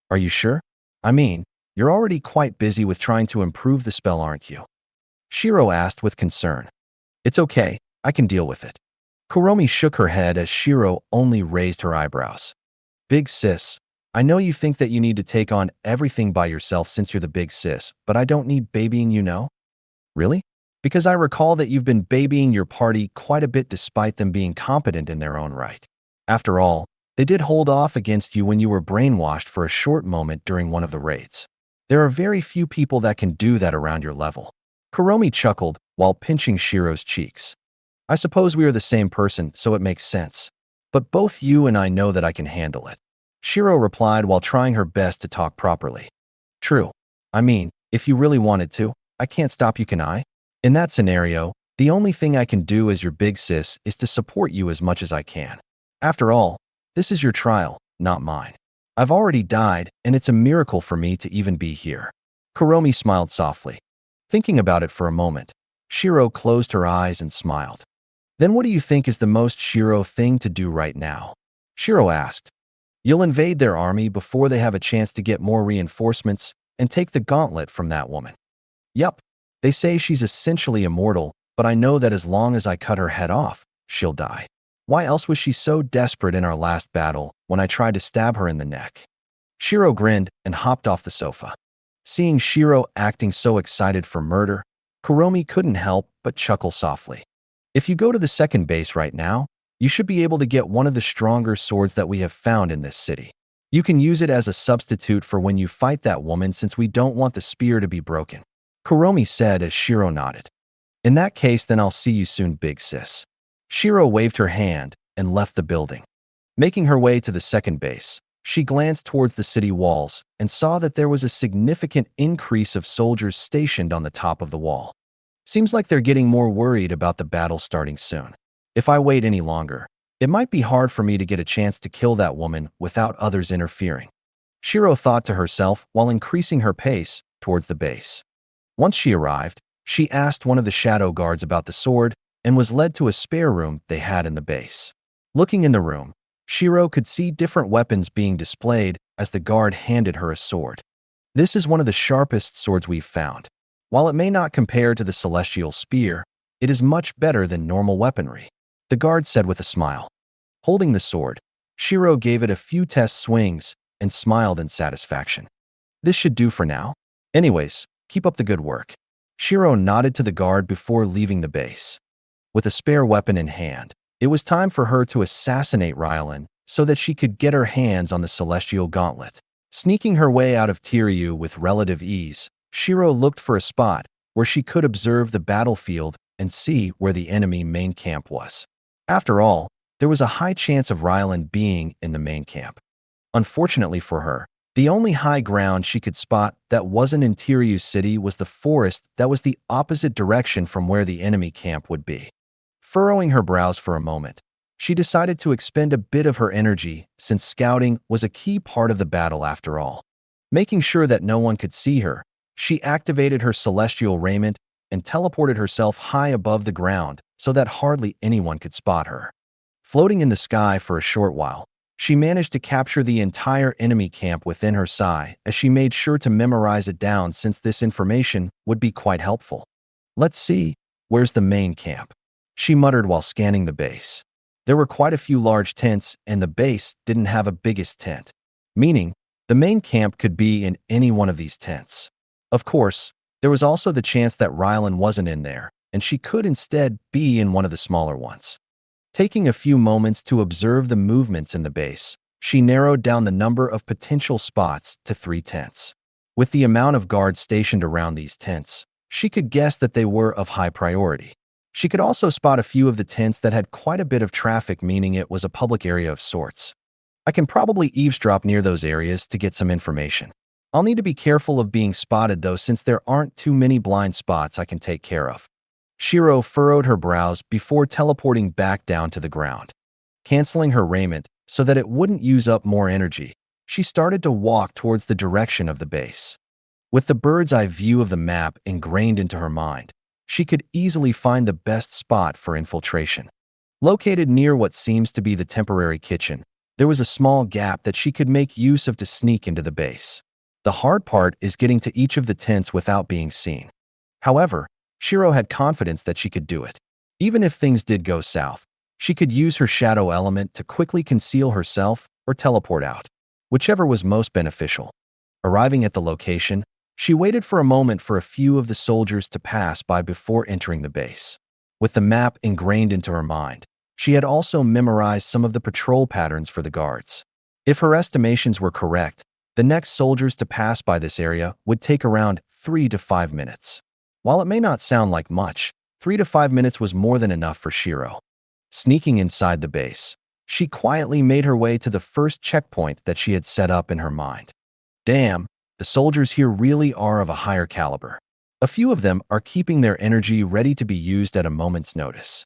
Are you sure? I mean, you're already quite busy with trying to improve the spell, aren't you? Shiro asked with concern. It's okay, I can deal with it. Kuromi shook her head as Shiro only raised her eyebrows. Big sis, I know you think that you need to take on everything by yourself since you're the big sis, but I don't need babying, you know? Really? Because I recall that you've been babying your party quite a bit despite them being competent in their own right. After all, they did hold off against you when you were brainwashed for a short moment during one of the raids. There are very few people that can do that around your level. Kuromi chuckled while pinching Shiro's cheeks. I suppose we are the same person, so it makes sense. But both you and I know that I can handle it. Shiro replied while trying her best to talk properly. True. I mean, if you really wanted to, I can't stop you, can I? In that scenario, the only thing I can do as your big sis is to support you as much as I can. After all, this is your trial, not mine. I've already died, and it's a miracle for me to even be here. Kuromi smiled softly. Thinking about it for a moment, Shiro closed her eyes and smiled. Then what do you think is the most Shiro thing to do right now? Shiro asked. You'll invade their army before they have a chance to get more reinforcements and take the gauntlet from that woman. Yup, they say she's essentially immortal, but I know that as long as I cut her head off, she'll die. Why else was she so desperate in our last battle when I tried to stab her in the neck? Shiro grinned and hopped off the sofa. Seeing Shiro acting so excited for murder, Kuromi couldn't help but chuckle softly. If you go to the second base right now, you should be able to get one of the stronger swords that we have found in this city. You can use it as a substitute for when you fight that woman since we don't want the spear to be broken. Kuromi said as Shiro nodded. In that case, then I'll see you soon, big sis. Shiro waved her hand and left the building. Making her way to the second base, she glanced towards the city walls and saw that there was a significant increase of soldiers stationed on the top of the wall. Seems like they're getting more worried about the battle starting soon. If I wait any longer, it might be hard for me to get a chance to kill that woman without others interfering. Shiro thought to herself while increasing her pace towards the base. Once she arrived, she asked one of the shadow guards about the sword and was led to a spare room they had in the base. Looking in the room, Shiro could see different weapons being displayed as the guard handed her a sword. This is one of the sharpest swords we've found. While it may not compare to the celestial spear, it is much better than normal weaponry, the guard said with a smile. Holding the sword, Shiro gave it a few test swings and smiled in satisfaction. This should do for now. Anyways, keep up the good work. Shiro nodded to the guard before leaving the base. With a spare weapon in hand, it was time for her to assassinate Rylan so that she could get her hands on the celestial gauntlet. Sneaking her way out of Tiryu with relative ease, Shiro looked for a spot where she could observe the battlefield and see where the enemy main camp was. After all, there was a high chance of Rylan being in the main camp. Unfortunately for her, the only high ground she could spot that wasn't in Tiryu City was the forest that was the opposite direction from where the enemy camp would be. Furrowing her brows for a moment, she decided to expend a bit of her energy since scouting was a key part of the battle after all. Making sure that no one could see her, she activated her celestial raiment and teleported herself high above the ground so that hardly anyone could spot her. Floating in the sky for a short while, she managed to capture the entire enemy camp within her sai as she made sure to memorize it down since this information would be quite helpful. Let's see, where's the main camp? She muttered while scanning the base. There were quite a few large tents, and the base didn't have a biggest tent, meaning the main camp could be in any one of these tents. Of course, there was also the chance that Rylan wasn't in there, and she could instead be in one of the smaller ones. Taking a few moments to observe the movements in the base, she narrowed down the number of potential spots to 3 tents. With the amount of guards stationed around these tents, she could guess that they were of high priority. She could also spot a few of the tents that had quite a bit of traffic, meaning it was a public area of sorts. I can probably eavesdrop near those areas to get some information. I'll need to be careful of being spotted though, since there aren't too many blind spots I can take care of. Shiro furrowed her brows before teleporting back down to the ground. Canceling her raiment so that it wouldn't use up more energy, she started to walk towards the direction of the base. With the bird's eye view of the map ingrained into her mind, she could easily find the best spot for infiltration. Located near what seems to be the temporary kitchen, there was a small gap that she could make use of to sneak into the base. The hard part is getting to each of the tents without being seen. However, Shiro had confidence that she could do it. Even if things did go south, she could use her shadow element to quickly conceal herself or teleport out, whichever was most beneficial. Arriving at the location, she waited for a moment for a few of the soldiers to pass by before entering the base. With the map ingrained into her mind, she had also memorized some of the patrol patterns for the guards. If her estimations were correct, the next soldiers to pass by this area would take around 3 to 5 minutes. While it may not sound like much, 3 to 5 minutes was more than enough for Shiro. Sneaking inside the base, she quietly made her way to the first checkpoint that she had set up in her mind. Damn, the soldiers here really are of a higher caliber. A few of them are keeping their energy ready to be used at a moment's notice.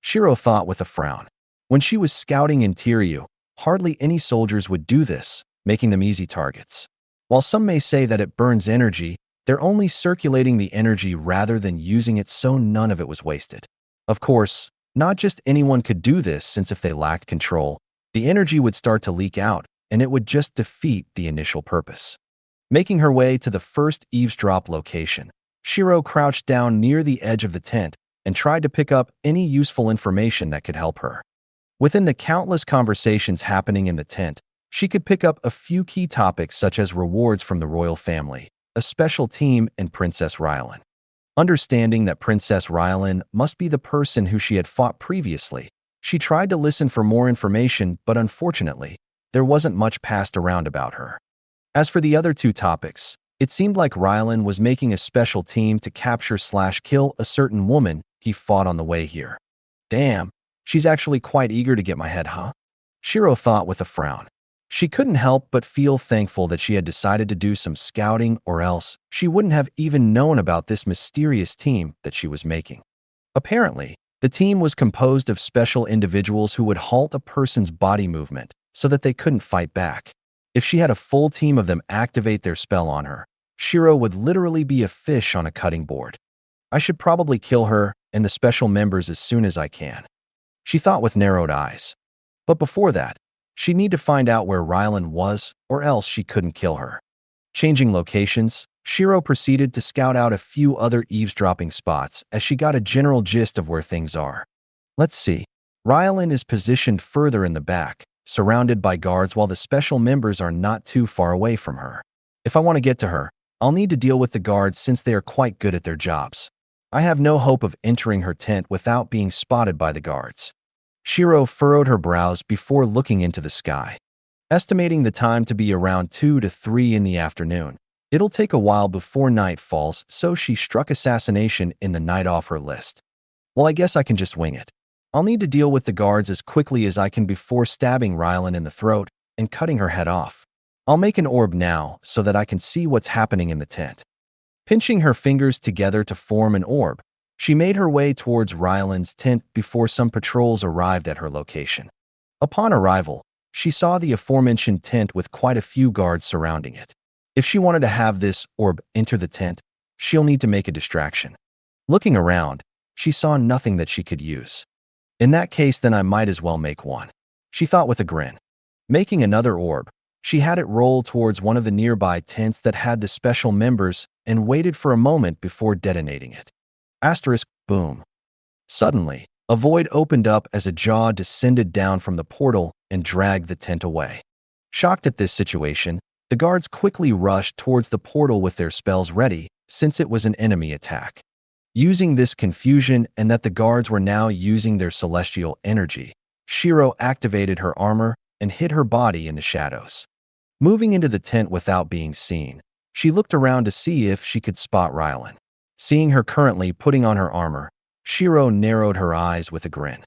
Shiro thought with a frown. When she was scouting in Tiryu, hardly any soldiers would do this, making them easy targets. While some may say that it burns energy, they're only circulating the energy rather than using it, so none of it was wasted. Of course, not just anyone could do this, since if they lacked control, the energy would start to leak out, and it would just defeat the initial purpose. Making her way to the first eavesdrop location, Shiro crouched down near the edge of the tent and tried to pick up any useful information that could help her. Within the countless conversations happening in the tent, she could pick up a few key topics such as rewards from the royal family, a special team, and Princess Rylan. Understanding that Princess Rylan must be the person who she had fought previously, she tried to listen for more information, but unfortunately, there wasn't much passed around about her. As for the other 2 topics, it seemed like Rylan was making a special team to capture/kill a certain woman he fought on the way here. Damn, she's actually quite eager to get my head, huh? Shiro thought with a frown. She couldn't help but feel thankful that she had decided to do some scouting, or else she wouldn't have even known about this mysterious team that she was making. Apparently, the team was composed of special individuals who would halt a person's body movement so that they couldn't fight back. If she had a full team of them activate their spell on her, Shiro would literally be a fish on a cutting board. I should probably kill her and the special members as soon as I can, she thought with narrowed eyes. But before that, she'd need to find out where Rylan was, or else she couldn't kill her. Changing locations, Shiro proceeded to scout out a few other eavesdropping spots as she got a general gist of where things are. Let's see. Rylan is positioned further in the back, surrounded by guards, while the special members are not too far away from her. If I want to get to her, I'll need to deal with the guards since they are quite good at their jobs. I have no hope of entering her tent without being spotted by the guards. Shiro furrowed her brows before looking into the sky. Estimating the time to be around 2 to 3 in the afternoon, it'll take a while before night falls, so she struck assassination in the night off her list. Well, I guess I can just wing it. I'll need to deal with the guards as quickly as I can before stabbing Rylan in the throat and cutting her head off. I'll make an orb now so that I can see what's happening in the tent. Pinching her fingers together to form an orb, she made her way towards Rylan's tent before some patrols arrived at her location. Upon arrival, she saw the aforementioned tent with quite a few guards surrounding it. If she wanted to have this orb enter the tent, she'll need to make a distraction. Looking around, she saw nothing that she could use. In that case, then I might as well make one, she thought with a grin. Making another orb, she had it roll towards one of the nearby tents that had the special members and waited for a moment before detonating it. Boom. Suddenly, a void opened up as a jaw descended down from the portal and dragged the tent away. Shocked at this situation, the guards quickly rushed towards the portal with their spells ready, since it was an enemy attack. Using this confusion and that the guards were now using their celestial energy, Shiro activated her armor and hid her body in the shadows. Moving into the tent without being seen, she looked around to see if she could spot Rylan. Seeing her currently putting on her armor, Shiro narrowed her eyes with a grin.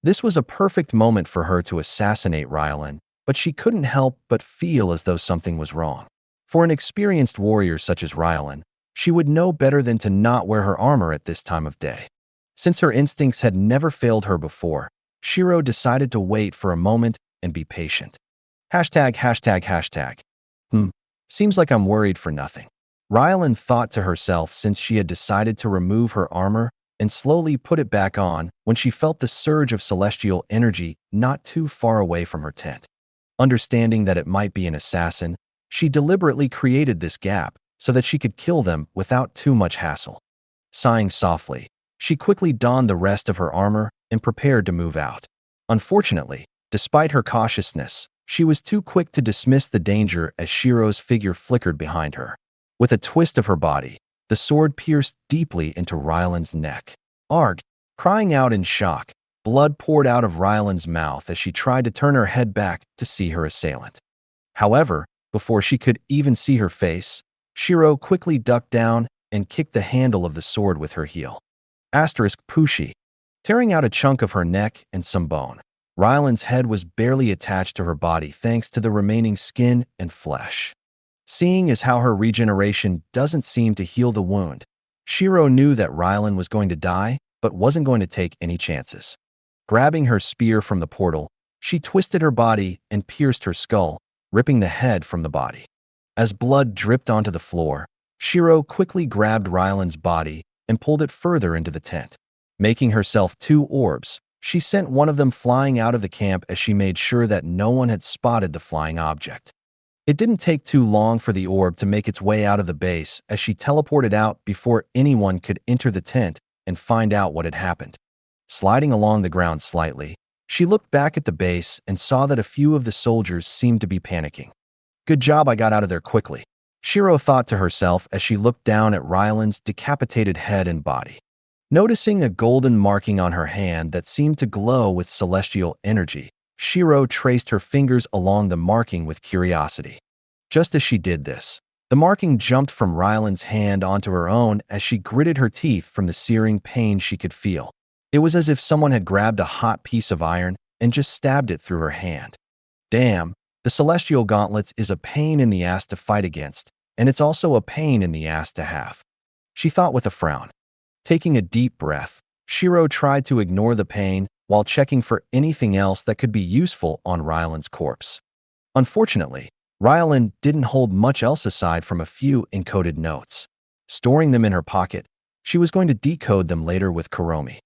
This was a perfect moment for her to assassinate Rylan, but she couldn't help but feel as though something was wrong. For an experienced warrior such as Rylan, she would know better than to not wear her armor at this time of day. Since her instincts had never failed her before, Shiro decided to wait for a moment and be patient. ####. Seems like I'm worried for nothing. Rylan thought to herself since she had decided to remove her armor and slowly put it back on when she felt the surge of celestial energy not too far away from her tent. Understanding that it might be an assassin, she deliberately created this gap so that she could kill them without too much hassle. Sighing softly, she quickly donned the rest of her armor and prepared to move out. Unfortunately, despite her cautiousness, she was too quick to dismiss the danger as Shiro's figure flickered behind her. With a twist of her body, the sword pierced deeply into Rylan's neck. Arg! Crying out in shock, blood poured out of Rylan's mouth as she tried to turn her head back to see her assailant. However, before she could even see her face, Shiro quickly ducked down and kicked the handle of the sword with her heel. *Pushi. Tearing out a chunk of her neck and some bone, Rylan's head was barely attached to her body thanks to the remaining skin and flesh. Seeing as how her regeneration doesn't seem to heal the wound, Shiro knew that Rylan was going to die, but wasn't going to take any chances. Grabbing her spear from the portal, she twisted her body and pierced her skull, ripping the head from the body. As blood dripped onto the floor, Shiro quickly grabbed Rylan's body and pulled it further into the tent. Making herself 2 orbs, she sent one of them flying out of the camp as she made sure that no one had spotted the flying object. It didn't take too long for the orb to make its way out of the base as she teleported out before anyone could enter the tent and find out what had happened. Sliding along the ground slightly, she looked back at the base and saw that a few of the soldiers seemed to be panicking. Good job I got out of there quickly, Shiro thought to herself as she looked down at Rylan's decapitated head and body. Noticing a golden marking on her hand that seemed to glow with celestial energy, Shiro traced her fingers along the marking with curiosity. Just as she did this, the marking jumped from Rylan's hand onto her own as she gritted her teeth from the searing pain she could feel. It was as if someone had grabbed a hot piece of iron and just stabbed it through her hand. Damn, the celestial gauntlets is a pain in the ass to fight against, and it's also a pain in the ass to have, she thought with a frown. Taking a deep breath, Shiro tried to ignore the pain while checking for anything else that could be useful on Rylan's corpse. Unfortunately, Rylan didn't hold much else aside from a few encoded notes. Storing them in her pocket, she was going to decode them later with Kuromi.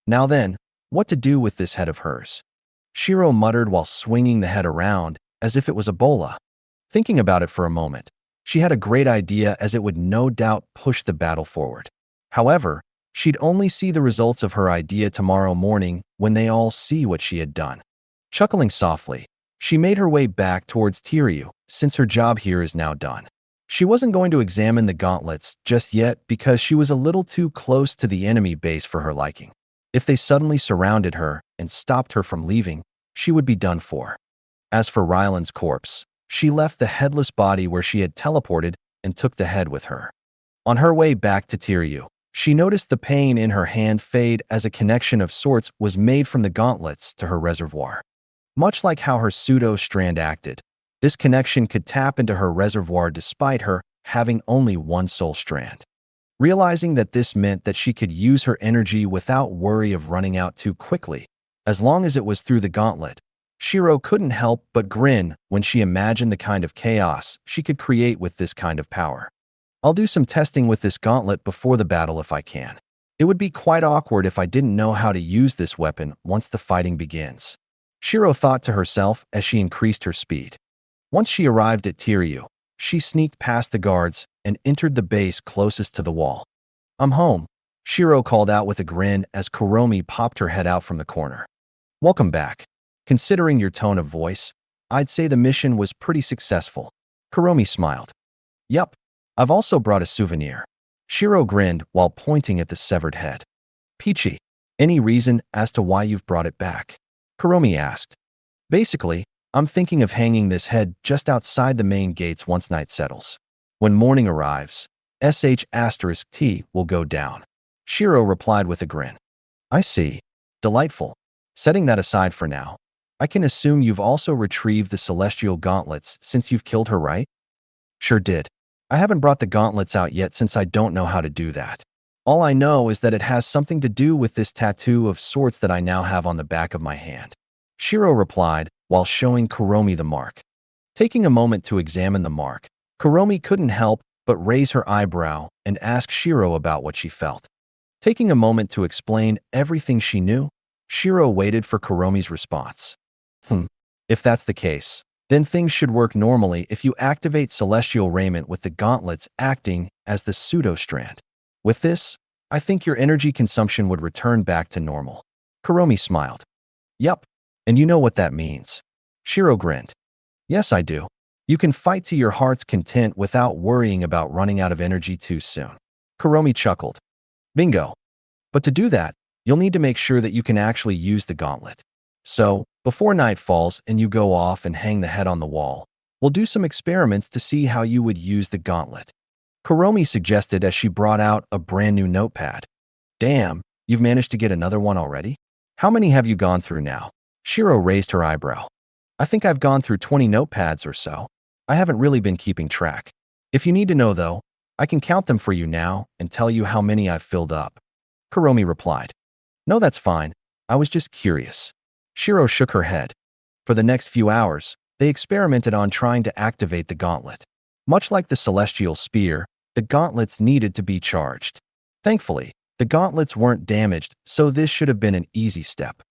Now then, what to do with this head of hers? Shiro muttered while swinging the head around as if it was a bola. Thinking about it for a moment, she had a great idea as it would no doubt push the battle forward. However, she'd only see the results of her idea tomorrow morning when they all see what she had done. Chuckling softly, she made her way back towards Tiryu, since her job here is now done. She wasn't going to examine the gauntlets just yet because she was a little too close to the enemy base for her liking. If they suddenly surrounded her and stopped her from leaving, she would be done for. As for Rylan's corpse, she left the headless body where she had teleported and took the head with her. On her way back to Tiryu, she noticed the pain in her hand fade as a connection of sorts was made from the gauntlets to her reservoir. Much like how her pseudo-strand acted, this connection could tap into her reservoir despite her having only one soul strand. Realizing that this meant that she could use her energy without worry of running out too quickly, as long as it was through the gauntlet, Shiro couldn't help but grin when she imagined the kind of chaos she could create with this kind of power. I'll do some testing with this gauntlet before the battle if I can. It would be quite awkward if I didn't know how to use this weapon once the fighting begins, Shiro thought to herself as she increased her speed. Once she arrived at Tiryu, she sneaked past the guards and entered the base closest to the wall. I'm home, Shiro called out with a grin as Kuromi popped her head out from the corner. Welcome back. Considering your tone of voice, I'd say the mission was pretty successful. Kuromi smiled. Yup, I've also brought a souvenir. Shiro grinned while pointing at the severed head. Peachy, any reason as to why you've brought it back? Kuromi asked. Basically, I'm thinking of hanging this head just outside the main gates once night settles. When morning arrives, *T will go down. Shiro replied with a grin. I see. Delightful. Setting that aside for now, I can assume you've also retrieved the celestial gauntlets since you've killed her, right? Sure did. I haven't brought the gauntlets out yet since I don't know how to do that. All I know is that it has something to do with this tattoo of sorts that I now have on the back of my hand. Shiro replied while showing Kuromi the mark. Taking a moment to examine the mark, Kuromi couldn't help but raise her eyebrow and ask Shiro about what she felt. Taking a moment to explain everything she knew, Shiro waited for Kuromi's response. If that's the case, then things should work normally if you activate celestial raiment with the gauntlets acting as the pseudo-strand. With this, I think your energy consumption would return back to normal. Kuromi smiled. Yup, and you know what that means. Shiro grinned. Yes, I do. You can fight to your heart's content without worrying about running out of energy too soon. Kuromi chuckled. Bingo. But to do that, you'll need to make sure that you can actually use the gauntlet. So, before night falls and you go off and hang the head on the wall, we'll do some experiments to see how you would use the gauntlet. Kuromi suggested as she brought out a brand new notepad. Damn, you've managed to get another one already? How many have you gone through now? Shiro raised her eyebrow. I think I've gone through 20 notepads or so. I haven't really been keeping track. If you need to know though, I can count them for you now and tell you how many I've filled up. Kuromi replied. No, that's fine. I was just curious. Shiro shook her head. For the next few hours, they experimented on trying to activate the gauntlet. Much like the celestial spear, the gauntlets needed to be charged. Thankfully, the gauntlets weren't damaged, so this should have been an easy step.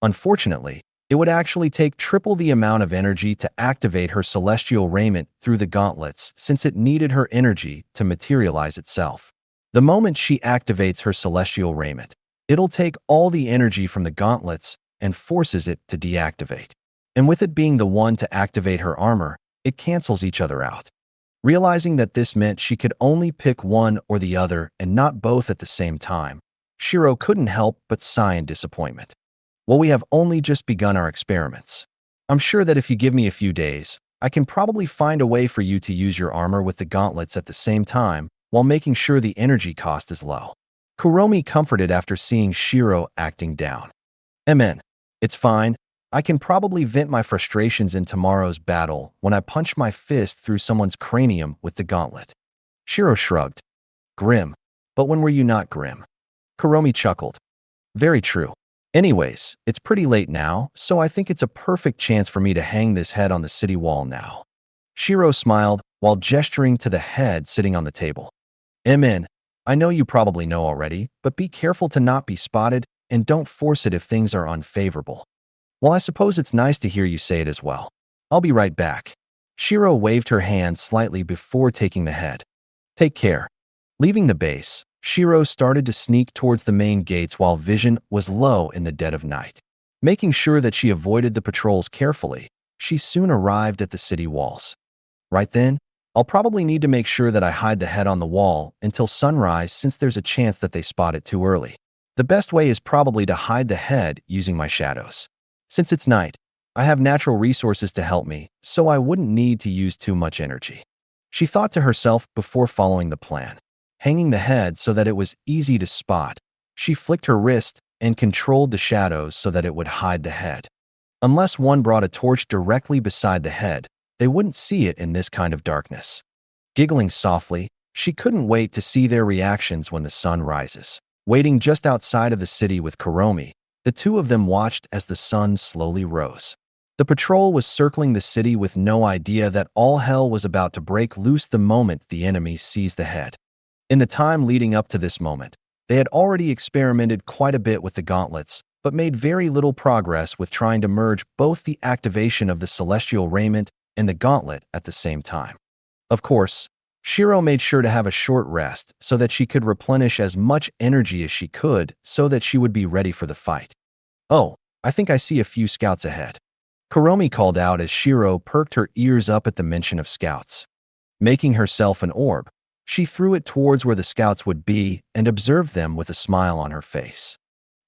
Unfortunately, it would actually take triple the amount of energy to activate her celestial raiment through the gauntlets since it needed her energy to materialize itself. The moment she activates her celestial raiment, it'll take all the energy from the gauntlets and forces it to deactivate. And with it being the one to activate her armor, it cancels each other out. Realizing that this meant she could only pick one or the other and not both at the same time, Shiro couldn't help but sigh in disappointment. Well, we have only just begun our experiments. I'm sure that if you give me a few days, I can probably find a way for you to use your armor with the gauntlets at the same time while making sure the energy cost is low. Kuromi comforted after seeing Shiro acting down. It's fine. I can probably vent my frustrations in tomorrow's battle when I punch my fist through someone's cranium with the gauntlet. Shiro shrugged. Grim. But when were you not grim? Kuromi chuckled. Very true. Anyways, it's pretty late now, so I think it's a perfect chance for me to hang this head on the city wall now. Shiro smiled while gesturing to the head sitting on the table. I know you probably know already, but be careful to not be spotted and don't force it if things are unfavorable. Well, I suppose it's nice to hear you say it as well. I'll be right back. Shiro waved her hand slightly before taking the head. Take care. Leaving the base, Shiro started to sneak towards the main gates while vision was low in the dead of night. Making sure that she avoided the patrols carefully, she soon arrived at the city walls. Right then, I'll probably need to make sure that I hide the head on the wall until sunrise since there's a chance that they spot it too early. The best way is probably to hide the head using my shadows. Since it's night, I have natural resources to help me, so I wouldn't need to use too much energy. She thought to herself before following the plan. Hanging the head so that it was easy to spot, she flicked her wrist and controlled the shadows so that it would hide the head. Unless one brought a torch directly beside the head, they wouldn't see it in this kind of darkness. Giggling softly, she couldn't wait to see their reactions when the sun rises. Waiting just outside of the city with Kuromi, the two of them watched as the sun slowly rose. The patrol was circling the city with no idea that all hell was about to break loose the moment the enemy seized the head. In the time leading up to this moment, they had already experimented quite a bit with the gauntlets, but made very little progress with trying to merge both the activation of the celestial raiment and the gauntlet at the same time. Of course, Shiro made sure to have a short rest so that she could replenish as much energy as she could so that she would be ready for the fight. "Oh, I think I see a few scouts ahead," Kuromi called out as Shiro perked her ears up at the mention of scouts. Making herself an orb, she threw it towards where the scouts would be and observed them with a smile on her face.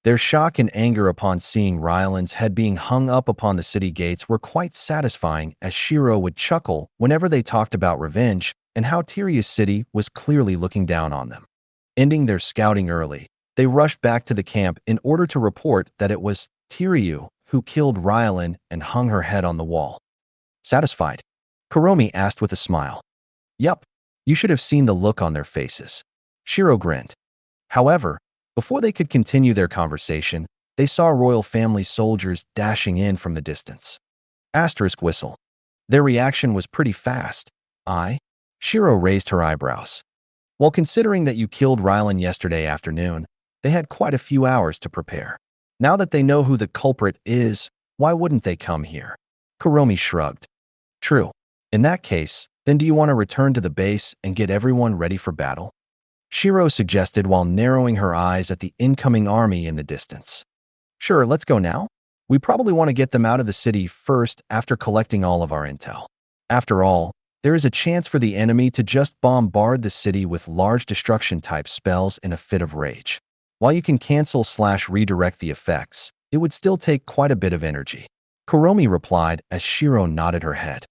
Their shock and anger upon seeing Ryland's head being hung up upon the city gates were quite satisfying, as Shiro would chuckle whenever they talked about revenge and how Tyria's city was clearly looking down on them. Ending their scouting early, they rushed back to the camp in order to report that it was Tiryu who killed Ryland and hung her head on the wall. Satisfied? Kuromi asked with a smile. "Yup, you should have seen the look on their faces." Shiro grinned. However, before they could continue their conversation, they saw royal family soldiers dashing in from the distance. Asterisk whistle. Their reaction was pretty fast. Shiro raised her eyebrows. While considering that you killed Ryland yesterday afternoon, they had quite a few hours to prepare. Now that they know who the culprit is, why wouldn't they come here? Kuromi shrugged. True. In that case, then do you want to return to the base and get everyone ready for battle? Shiro suggested while narrowing her eyes at the incoming army in the distance. Sure, let's go now. We probably want to get them out of the city first after collecting all of our intel. After all, there is a chance for the enemy to just bombard the city with large destruction-type spells in a fit of rage. While you can cancel/redirect the effects, it would still take quite a bit of energy. Kuromi replied as Shiro nodded her head.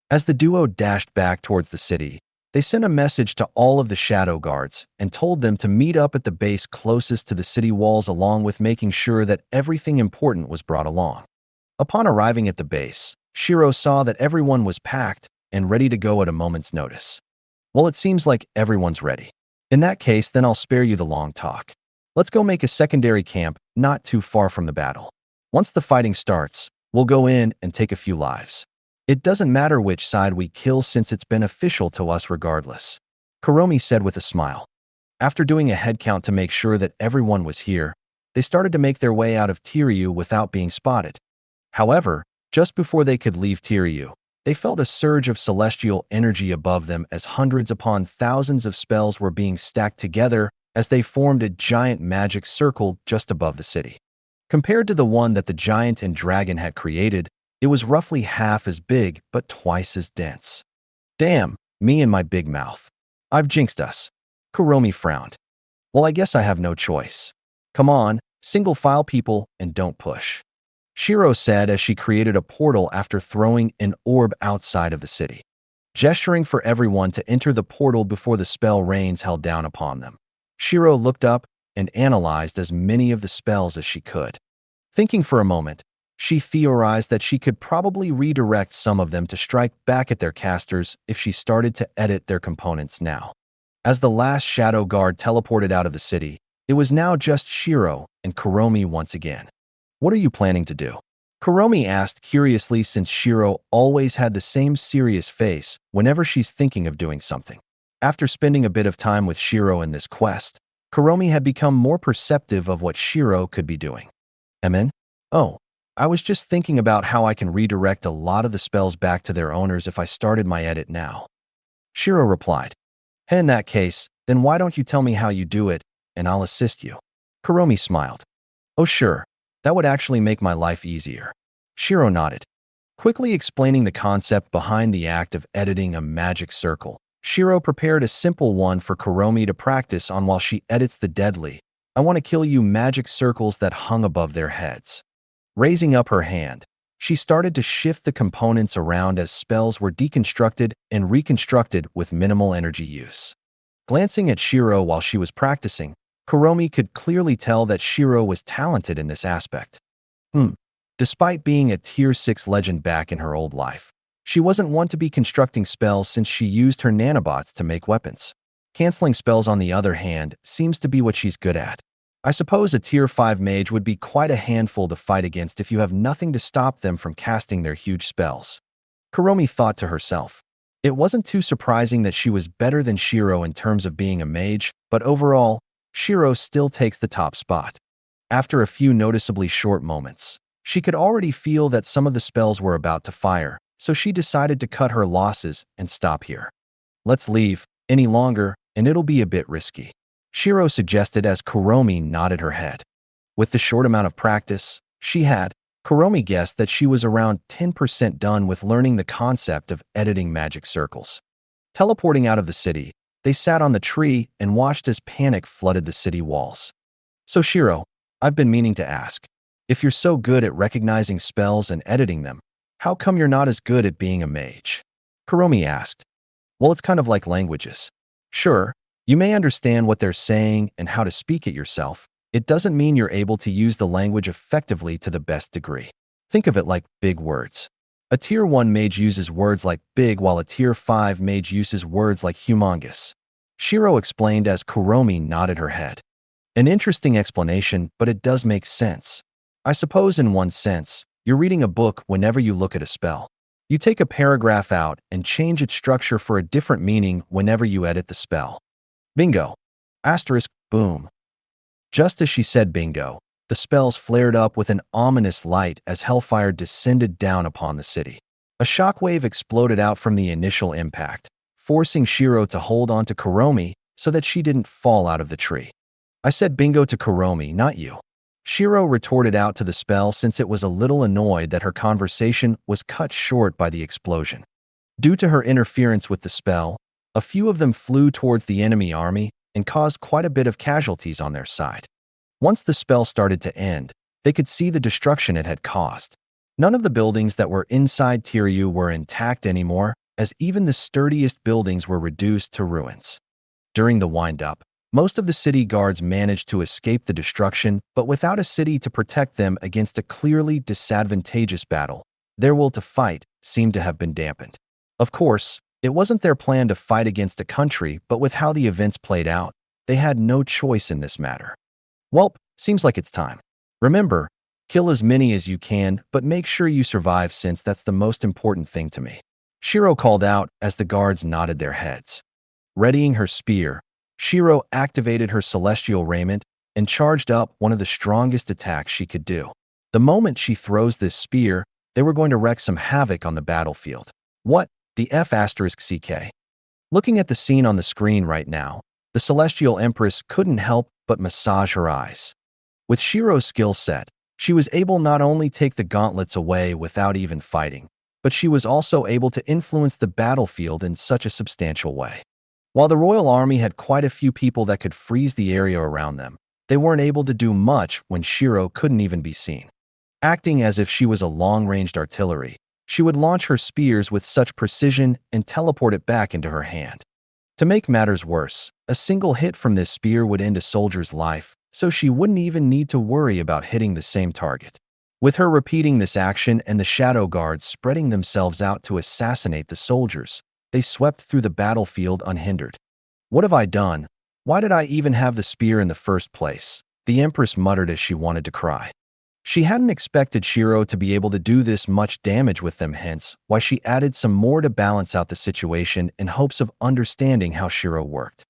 As the duo dashed back towards the city, they sent a message to all of the shadow guards and told them to meet up at the base closest to the city walls, along with making sure that everything important was brought along. Upon arriving at the base, Shiro saw that everyone was packed and ready to go at a moment's notice. Well, it seems like everyone's ready. In that case, then I'll spare you the long talk. Let's go make a secondary camp not too far from the battle. Once the fighting starts, we'll go in and take a few lives. It doesn't matter which side we kill since it's beneficial to us regardless, Kuromi said with a smile. After doing a head count to make sure that everyone was here, they started to make their way out of Tiryu without being spotted. However, just before they could leave Tiryu, they felt a surge of celestial energy above them as hundreds upon thousands of spells were being stacked together as they formed a giant magic circle just above the city. Compared to the one that the giant and dragon had created, it was roughly half as big but twice as dense. Damn, me and my big mouth. I've jinxed us. Kuromi frowned. Well, I guess I have no choice. Come on, single file people, and don't push. Shiro said as she created a portal after throwing an orb outside of the city, gesturing for everyone to enter the portal before the spell rains held down upon them. Shiro looked up and analyzed as many of the spells as she could. Thinking for a moment, she theorized that she could probably redirect some of them to strike back at their casters if she started to edit their components now. As the last shadow guard teleported out of the city, it was now just Shiro and Kuromi once again. What are you planning to do? Kuromi asked curiously, since Shiro always had the same serious face whenever she's thinking of doing something. After spending a bit of time with Shiro in this quest, Kuromi had become more perceptive of what Shiro could be doing. Oh, I was just thinking about how I can redirect a lot of the spells back to their owners if I started my edit now. Shiro replied. Hey, in that case, then why don't you tell me how you do it, and I'll assist you. Kuromi smiled. Oh sure, that would actually make my life easier. Shiro nodded. Quickly explaining the concept behind the act of editing a magic circle, Shiro prepared a simple one for Kuromi to practice on while she edits the deadly, I want to kill you magic circles that hung above their heads. Raising up her hand, she started to shift the components around as spells were deconstructed and reconstructed with minimal energy use. Glancing at Shiro while she was practicing, Kuromi could clearly tell that Shiro was talented in this aspect. Despite being a Tier 6 legend back in her old life, she wasn't one to be constructing spells since she used her nanobots to make weapons. Canceling spells, on the other hand, seems to be what she's good at. I suppose a Tier 5 mage would be quite a handful to fight against if you have nothing to stop them from casting their huge spells. Kuromi thought to herself. It wasn't too surprising that she was better than Shiro in terms of being a mage, but overall, Shiro still takes the top spot. After a few noticeably short moments, she could already feel that some of the spells were about to fire, so she decided to cut her losses and stop here. Let's leave, any longer, and it'll be a bit risky," Shiro suggested as Kuromi nodded her head. With the short amount of practice she had, Kuromi guessed that she was around 10% done with learning the concept of editing magic circles. Teleporting out of the city, they sat on the tree and watched as panic flooded the city walls. "So Shiro, I've been meaning to ask, if you're so good at recognizing spells and editing them, how come you're not as good at being a mage?" Kuromi asked. "Well, it's kind of like languages. Sure, you may understand what they're saying and how to speak it yourself. It doesn't mean you're able to use the language effectively to the best degree. Think of it like big words. A Tier 1 mage uses words like big while a Tier 5 mage uses words like humongous," Shiro explained as Kuromi nodded her head. "An interesting explanation, but it does make sense. I suppose in one sense, you're reading a book whenever you look at a spell. You take a paragraph out and change its structure for a different meaning whenever you edit the spell. Bingo. Asterisk, boom." Just as she said bingo, the spells flared up with an ominous light as hellfire descended down upon the city. A shockwave exploded out from the initial impact, forcing Shiro to hold on to Kuromi so that she didn't fall out of the tree. "I said bingo to Kuromi, not you," Shiro retorted out to the spell since it was a little annoyed that her conversation was cut short by the explosion. Due to her interference with the spell, a few of them flew towards the enemy army and caused quite a bit of casualties on their side. Once the spell started to end, they could see the destruction it had caused. None of the buildings that were inside Tiryu were intact anymore, as even the sturdiest buildings were reduced to ruins. During the wind-up, most of the city guards managed to escape the destruction, but without a city to protect them against a clearly disadvantageous battle, their will to fight seemed to have been dampened. Of course, it wasn't their plan to fight against a country, but with how the events played out, they had no choice in this matter. "Welp, seems like it's time. Remember, kill as many as you can, but make sure you survive since that's the most important thing to me," Shiro called out as the guards nodded their heads. Readying her spear, Shiro activated her celestial raiment and charged up one of the strongest attacks she could do. The moment she throws this spear, they were going to wreak some havoc on the battlefield. What the F***CK? Looking at the scene on the screen right now, the Celestial Empress couldn't help but massage her eyes. With Shiro's skill set, she was able not only take the gauntlets away without even fighting, but she was also able to influence the battlefield in such a substantial way. While the royal army had quite a few people that could freeze the area around them, they weren't able to do much when Shiro couldn't even be seen. Acting as if she was a long-ranged artillery, she would launch her spears with such precision and teleport it back into her hand. To make matters worse, a single hit from this spear would end a soldier's life, so she wouldn't even need to worry about hitting the same target. With her repeating this action and the shadow guards spreading themselves out to assassinate the soldiers, they swept through the battlefield unhindered. "What have I done? Why did I even have the spear in the first place?" the Empress muttered as she wanted to cry. She hadn't expected Shiro to be able to do this much damage with them, hence why she added some more to balance out the situation in hopes of understanding how Shiro worked.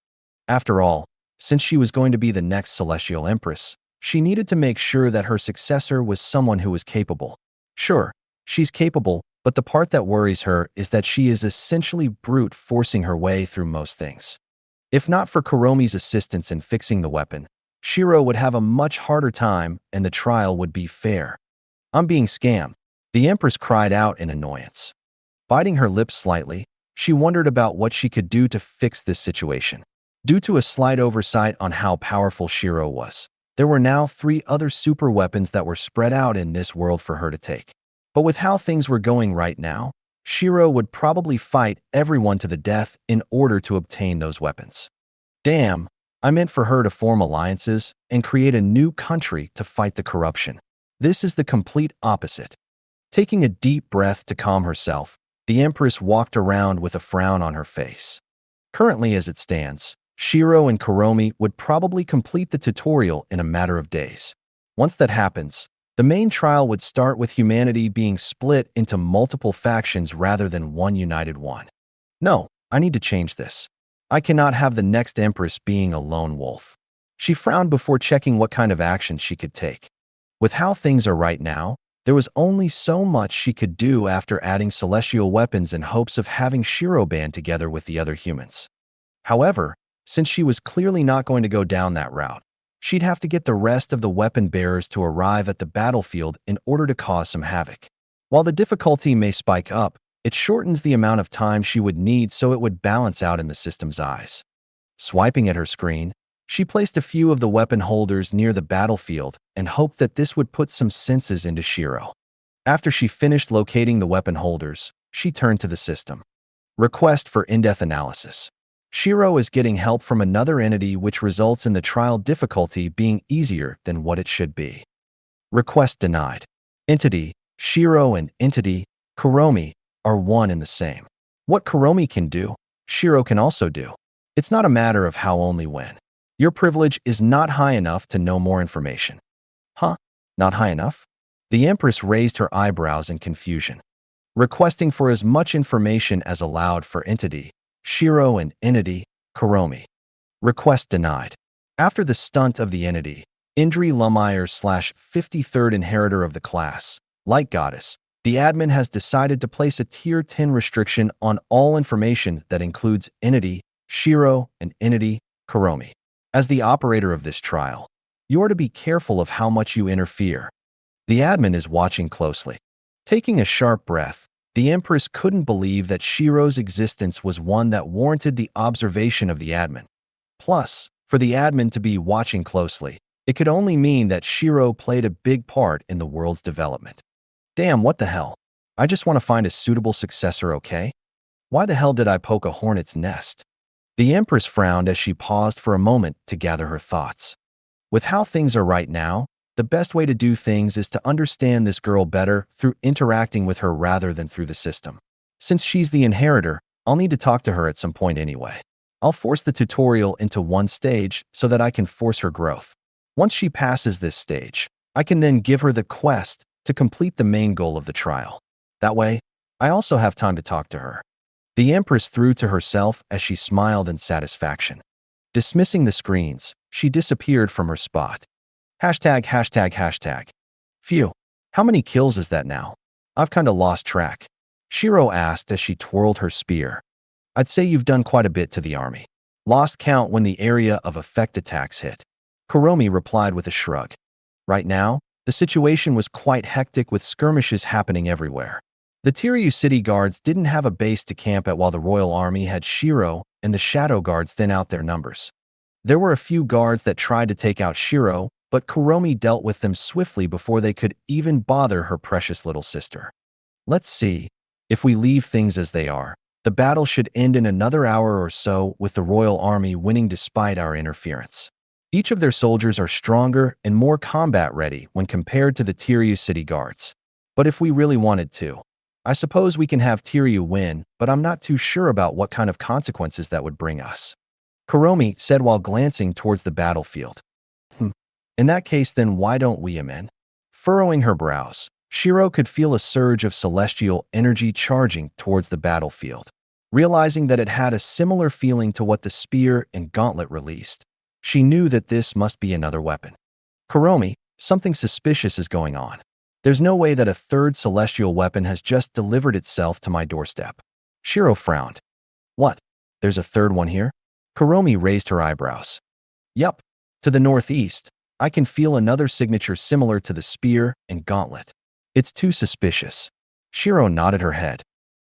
After all, since she was going to be the next Celestial Empress, she needed to make sure that her successor was someone who was capable. Sure, she's capable, but the part that worries her is that she is essentially brute forcing her way through most things. If not for Kuromi's assistance in fixing the weapon, Shiro would have a much harder time and the trial would be fair. "I'm being scammed," the Empress cried out in annoyance. Biting her lips slightly, she wondered about what she could do to fix this situation. Due to a slight oversight on how powerful Shiro was, there were now 3 other super weapons that were spread out in this world for her to take. But with how things were going right now, Shiro would probably fight everyone to the death in order to obtain those weapons. Damn, I meant for her to form alliances and create a new country to fight the corruption. This is the complete opposite. Taking a deep breath to calm herself, the Empress walked around with a frown on her face. Currently as it stands, Shiro and Kuromi would probably complete the tutorial in a matter of days. Once that happens, the main trial would start with humanity being split into multiple factions rather than one united one. No, I need to change this. I cannot have the next Empress being a lone wolf. She frowned before checking what kind of action she could take. With how things are right now, there was only so much she could do after adding celestial weapons in hopes of having Shiro band together with the other humans. However, since she was clearly not going to go down that route, she'd have to get the rest of the weapon bearers to arrive at the battlefield in order to cause some havoc. While the difficulty may spike up, it shortens the amount of time she would need so it would balance out in the system's eyes. Swiping at her screen, she placed a few of the weapon holders near the battlefield and hoped that this would put some senses into Shiro. After she finished locating the weapon holders, she turned to the system. Request for in-depth analysis. Shiro is getting help from another entity, which results in the trial difficulty being easier than what it should be. Request denied. Entity, Shiro, and entity, Kuromi, are one and the same. What Kuromi can do, Shiro can also do. It's not a matter of how, only when. Your privilege is not high enough to know more information. Huh? Not high enough? The Empress raised her eyebrows in confusion. Requesting for as much information as allowed for entity, Shiro, and entity, Kuromi. Request denied. After the stunt of the entity, Indri Lumiere/53rd inheritor of the class, Light Goddess, the admin has decided to place a Tier 10 restriction on all information that includes entity, Shiro, and entity, Kuromi. As the operator of this trial, you are to be careful of how much you interfere. The admin is watching closely. Taking a sharp breath, the Empress couldn't believe that Shiro's existence was one that warranted the observation of the admin. Plus, for the admin to be watching closely, it could only mean that Shiro played a big part in the world's development. Damn, what the hell? I just want to find a suitable successor, okay? Why the hell did I poke a hornet's nest? The Empress frowned as she paused for a moment to gather her thoughts. With how things are right now, the best way to do things is to understand this girl better through interacting with her rather than through the system. Since she's the inheritor, I'll need to talk to her at some point anyway. I'll force the tutorial into one stage so that I can force her growth. Once she passes this stage, I can then give her the quest to complete the main goal of the trial. That way, I also have time to talk to her. The Empress threw to herself as she smiled in satisfaction. Dismissing the screens, she disappeared from her spot. ####. Phew, how many kills is that now? I've kinda lost track. Shiro asked as she twirled her spear. I'd say you've done quite a bit to the army. Lost count when the area of effect attacks hit. Kuromi replied with a shrug. Right now, the situation was quite hectic with skirmishes happening everywhere. The Tiryu city guards didn't have a base to camp at while the royal army had Shiro and the shadow guards thin out their numbers. There were a few guards that tried to take out Shiro, but Kuromi dealt with them swiftly before they could even bother her precious little sister. Let's see. If we leave things as they are, the battle should end in another hour or so with the royal army winning despite our interference. Each of their soldiers are stronger and more combat ready when compared to the Tiryu city guards. But if we really wanted to, I suppose we can have Tiryu win, but I'm not too sure about what kind of consequences that would bring us. Kuromi said while glancing towards the battlefield. In that case, then why don't we amend? Furrowing her brows, Shiro could feel a surge of celestial energy charging towards the battlefield. Realizing that it had a similar feeling to what the spear and gauntlet released, she knew that this must be another weapon. Kuromi, something suspicious is going on. There's no way that a third celestial weapon has just delivered itself to my doorstep. Shiro frowned. What? There's a third one here? Kuromi raised her eyebrows. Yup. To the northeast, I can feel another signature similar to the spear and gauntlet. It's too suspicious. Shiro nodded her head.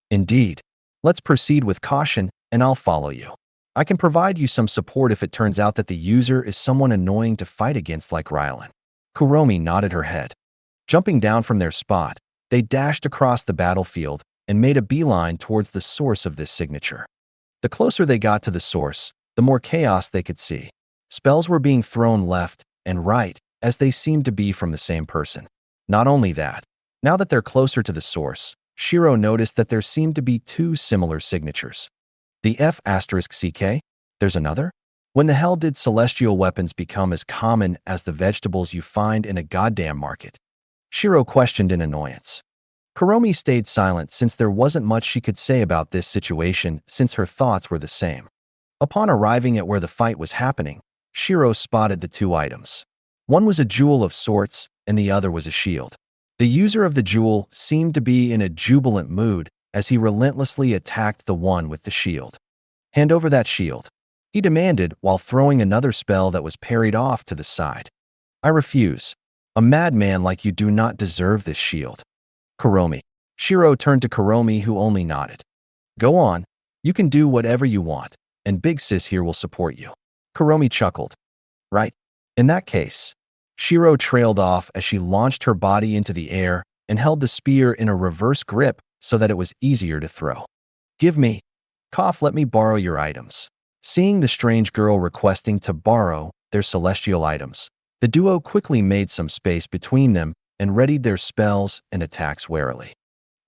Indeed. Let's proceed with caution, and I'll follow you. I can provide you some support if it turns out that the user is someone annoying to fight against like Rylan. Kuromi nodded her head. Jumping down from their spot, they dashed across the battlefield and made a beeline towards the source of this signature. The closer they got to the source, the more chaos they could see. Spells were being thrown left and right, as they seemed to be from the same person. Not only that, now that they're closer to the source, Shiro noticed that there seemed to be two similar signatures. The F***CK? There's another? When the hell did celestial weapons become as common as the vegetables you find in a goddamn market? Shiro questioned in annoyance. Kuromi stayed silent since there wasn't much she could say about this situation since her thoughts were the same. Upon arriving at where the fight was happening, Shiro spotted the two items. One was a jewel of sorts, and the other was a shield. The user of the jewel seemed to be in a jubilant mood as he relentlessly attacked the one with the shield. Hand over that shield. he demanded while throwing another spell that was parried off to the side. I refuse. A madman like you do not deserve this shield. Kuromi. Shiro turned to Kuromi, who only nodded. Go on. You can do whatever you want, and Big Sis here will support you. Kuromi chuckled. Right. In that case. Shiro trailed off as she launched her body into the air and held the spear in a reverse grip so that it was easier to throw. Give me. Let me borrow your items. Seeing the strange girl requesting to borrow their celestial items, the duo quickly made some space between them and readied their spells and attacks warily.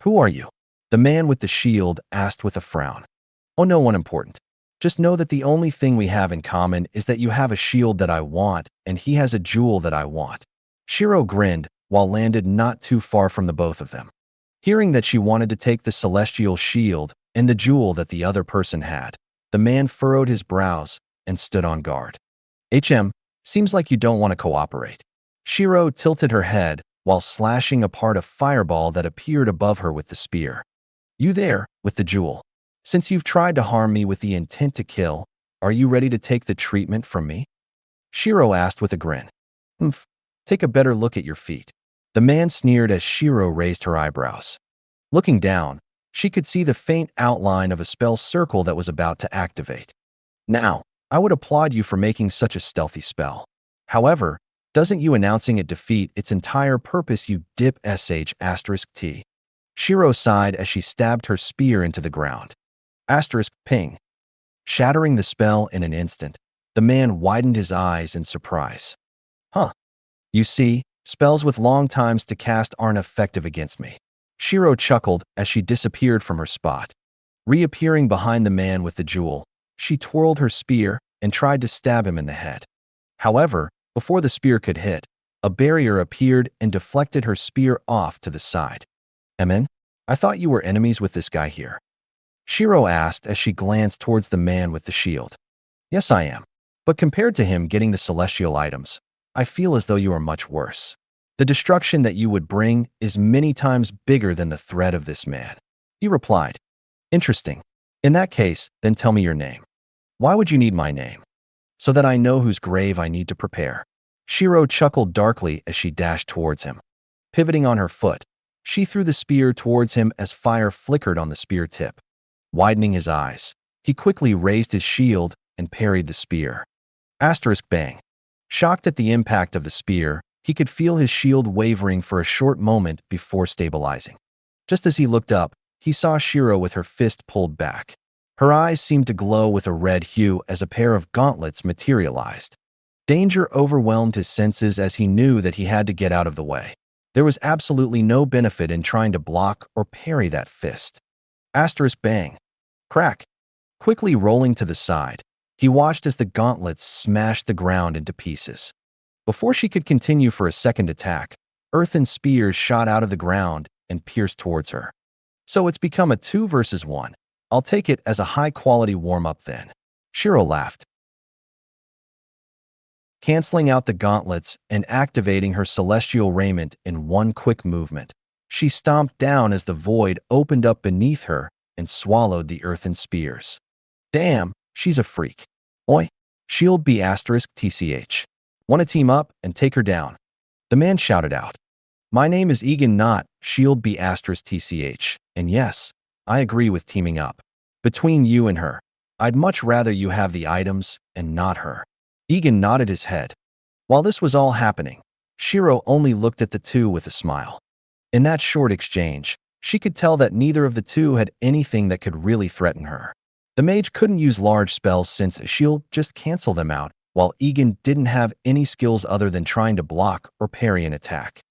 Who are you? The man with the shield asked with a frown. Oh, no one important. Just know that the only thing we have in common is that you have a shield that I want and he has a jewel that I want. Shiro grinned while landed not too far from the both of them. Hearing that she wanted to take the celestial shield and the jewel that the other person had, the man furrowed his brows and stood on guard. Seems like you don't want to cooperate. Shiro tilted her head while slashing apart a fireball that appeared above her with the spear. You there, with the jewel. Since you've tried to harm me with the intent to kill, are you ready to take the treatment from me? Shiro asked with a grin. Take a better look at your feet. The man sneered as Shiro raised her eyebrows. Looking down, she could see the faint outline of a spell circle that was about to activate. Now, I would applaud you for making such a stealthy spell. However, doesn't you announcing it defeat its entire purpose, you dip **T? Shiro sighed as she stabbed her spear into the ground. Ping. Shattering the spell in an instant, the man widened his eyes in surprise. Huh. You see, spells with long times to cast aren't effective against me. Shiro chuckled as she disappeared from her spot. Reappearing behind the man with the jewel, she twirled her spear and tried to stab him in the head. However, before the spear could hit, a barrier appeared and deflected her spear off to the side. I thought you were enemies with this guy here. Shiro asked as she glanced towards the man with the shield. Yes, I am. But compared to him getting the celestial items, I feel as though you are much worse. The destruction that you would bring is many times bigger than the threat of this man. He replied. Interesting. In that case, then tell me your name. Why would you need my name? So that I know whose grave I need to prepare. Shiro chuckled darkly as she dashed towards him. Pivoting on her foot, she threw the spear towards him as fire flickered on the spear tip. Widening his eyes, he quickly raised his shield and parried the spear. Bang. Shocked at the impact of the spear, he could feel his shield wavering for a short moment before stabilizing. Just as he looked up, he saw Shiro with her fist pulled back. Her eyes seemed to glow with a red hue as a pair of gauntlets materialized. Danger overwhelmed his senses as he knew that he had to get out of the way. There was absolutely no benefit in trying to block or parry that fist. Bang. Crack. Quickly rolling to the side, he watched as the gauntlets smashed the ground into pieces. Before she could continue for a second attack, earthen spears shot out of the ground and pierced towards her. So it's become a 2 versus 1. I'll take it as a high-quality warm-up then. Shiro laughed, canceling out the gauntlets and activating her celestial raiment in one quick movement. She stomped down as the void opened up beneath her and swallowed the earthen spears. Damn, she's a freak. Oi, shield *TCH. Want to team up and take her down? The man shouted out. My name is Egan, not shield *TCH, and yes, I agree with teaming up. Between you and her, I'd much rather you have the items and not her. Egan nodded his head. While this was all happening, Shiro only looked at the two with a smile. In that short exchange, she could tell that neither of the two had anything that could really threaten her. The mage couldn't use large spells since she'll just cancel them out, while Egan didn't have any skills other than trying to block or parry an attack.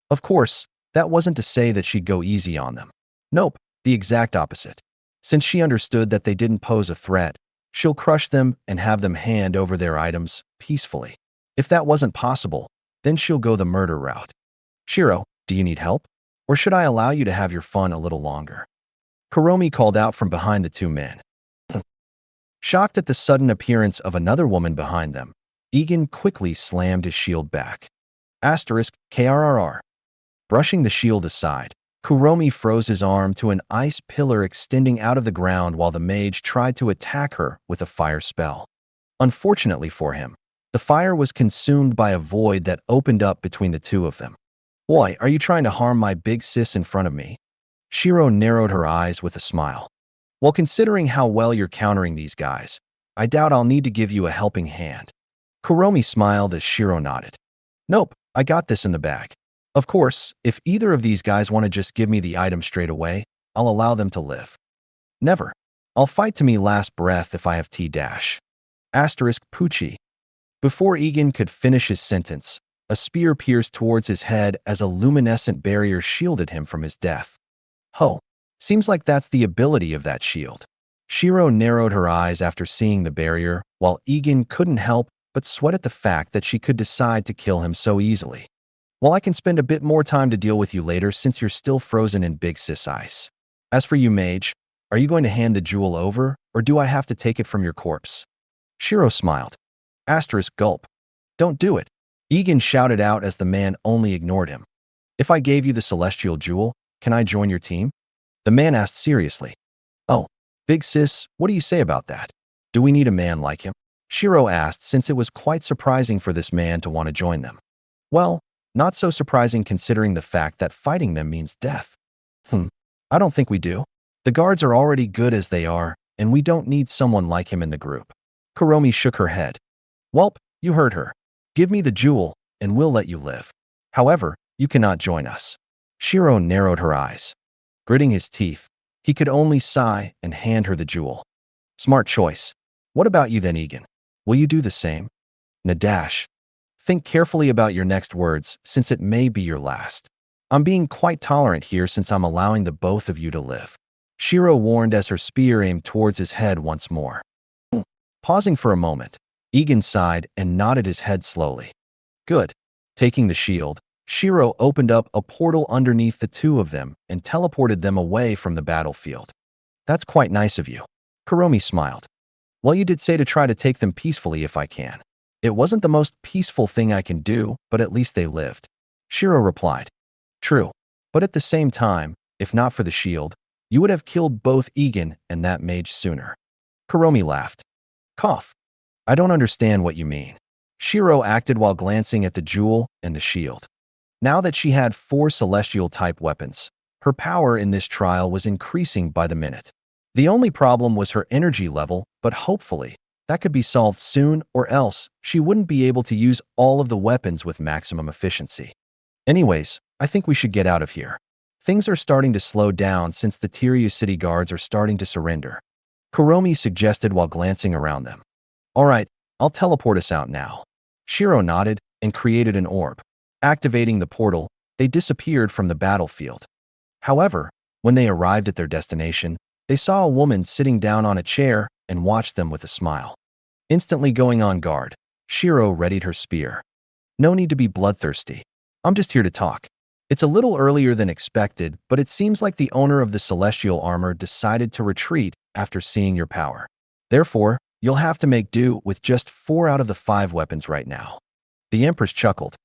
Of course, that wasn't to say that she'd go easy on them. Nope, the exact opposite. Since she understood that they didn't pose a threat, she'll crush them and have them hand over their items peacefully. If that wasn't possible, then she'll go the murder route. Shiro, do you need help? Or should I allow you to have your fun a little longer? Kuromi called out from behind the two men. Shocked at the sudden appearance of another woman behind them, Egan quickly slammed his shield back. *KRRR. Brushing the shield aside, Kuromi froze his arm to an ice pillar extending out of the ground while the mage tried to attack her with a fire spell. Unfortunately for him, the fire was consumed by a void that opened up between the two of them. Boy, are you trying to harm my big sis in front of me? Shiro narrowed her eyes with a smile. Well, considering how well you're countering these guys, I doubt I'll need to give you a helping hand. Kuromi smiled as Shiro nodded. Nope, I got this in the bag. Of course, if either of these guys want to just give me the item straight away, I'll allow them to live. Never. I'll fight to me last breath if I have T-dash. Asterisk Poochie. Before Egan could finish his sentence, a spear pierced towards his head as a luminescent barrier shielded him from his death. Ho. Seems like that's the ability of that shield. Shiro narrowed her eyes after seeing the barrier, while Egan couldn't help but sweat at the fact that she could decide to kill him so easily. Well, I can spend a bit more time to deal with you later since you're still frozen in big sis ice. As for you, mage, are you going to hand the jewel over, or do I have to take it from your corpse? Shiro smiled. Asterisk gulp. Don't do it. Egan shouted out as the man only ignored him. If I gave you the celestial jewel, can I join your team? The man asked seriously. Oh, big sis, what do you say about that? Do we need a man like him? Shiro asked since it was quite surprising for this man to want to join them. Well, not so surprising considering the fact that fighting them means death. I don't think we do. The guards are already good as they are, and we don't need someone like him in the group. Kuromi shook her head. Welp, you heard her. Give me the jewel, and we'll let you live. However, you cannot join us. Shiro narrowed her eyes. Gritting his teeth, he could only sigh and hand her the jewel. Smart choice. What about you then, Egan? Will you do the same? Nadash. Think carefully about your next words, since it may be your last. I'm being quite tolerant here since I'm allowing the both of you to live. Shiro warned as her spear aimed towards his head once more. Pausing for a moment, Egan sighed and nodded his head slowly. Good. Taking the shield, Shiro opened up a portal underneath the two of them and teleported them away from the battlefield. That's quite nice of you. Kuromi smiled. Well, you did say to try to take them peacefully if I can. It wasn't the most peaceful thing I can do, but at least they lived. Shiro replied. True. But at the same time, if not for the shield, you would have killed both Egan and that mage sooner. Kuromi laughed. Cough. I don't understand what you mean. Shiro acted while glancing at the jewel and the shield. Now that she had 4 celestial-type weapons, her power in this trial was increasing by the minute. The only problem was her energy level, but hopefully, that could be solved soon or else she wouldn't be able to use all of the weapons with maximum efficiency. Anyways, I think we should get out of here. Things are starting to slow down since the Tiryu city guards are starting to surrender. Kuromi suggested while glancing around them. All right, I'll teleport us out now. Shiro nodded and created an orb. Activating the portal, they disappeared from the battlefield. However, when they arrived at their destination, they saw a woman sitting down on a chair and watched them with a smile. Instantly going on guard, Shiro readied her spear. No need to be bloodthirsty. I'm just here to talk. It's a little earlier than expected, but it seems like the owner of the celestial armor decided to retreat after seeing your power. Therefore, you'll have to make do with just 4 out of the 5 weapons right now. The Empress chuckled.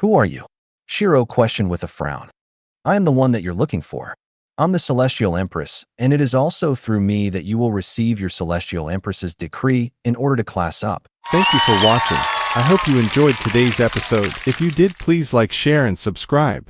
Who are you? Shiro questioned with a frown. I am the one that you're looking for. I'm the Celestial Empress, and it is also through me that you will receive your Celestial Empress's decree in order to class up. Thank you for watching. I hope you enjoyed today's episode. If you did, please like, share, and subscribe.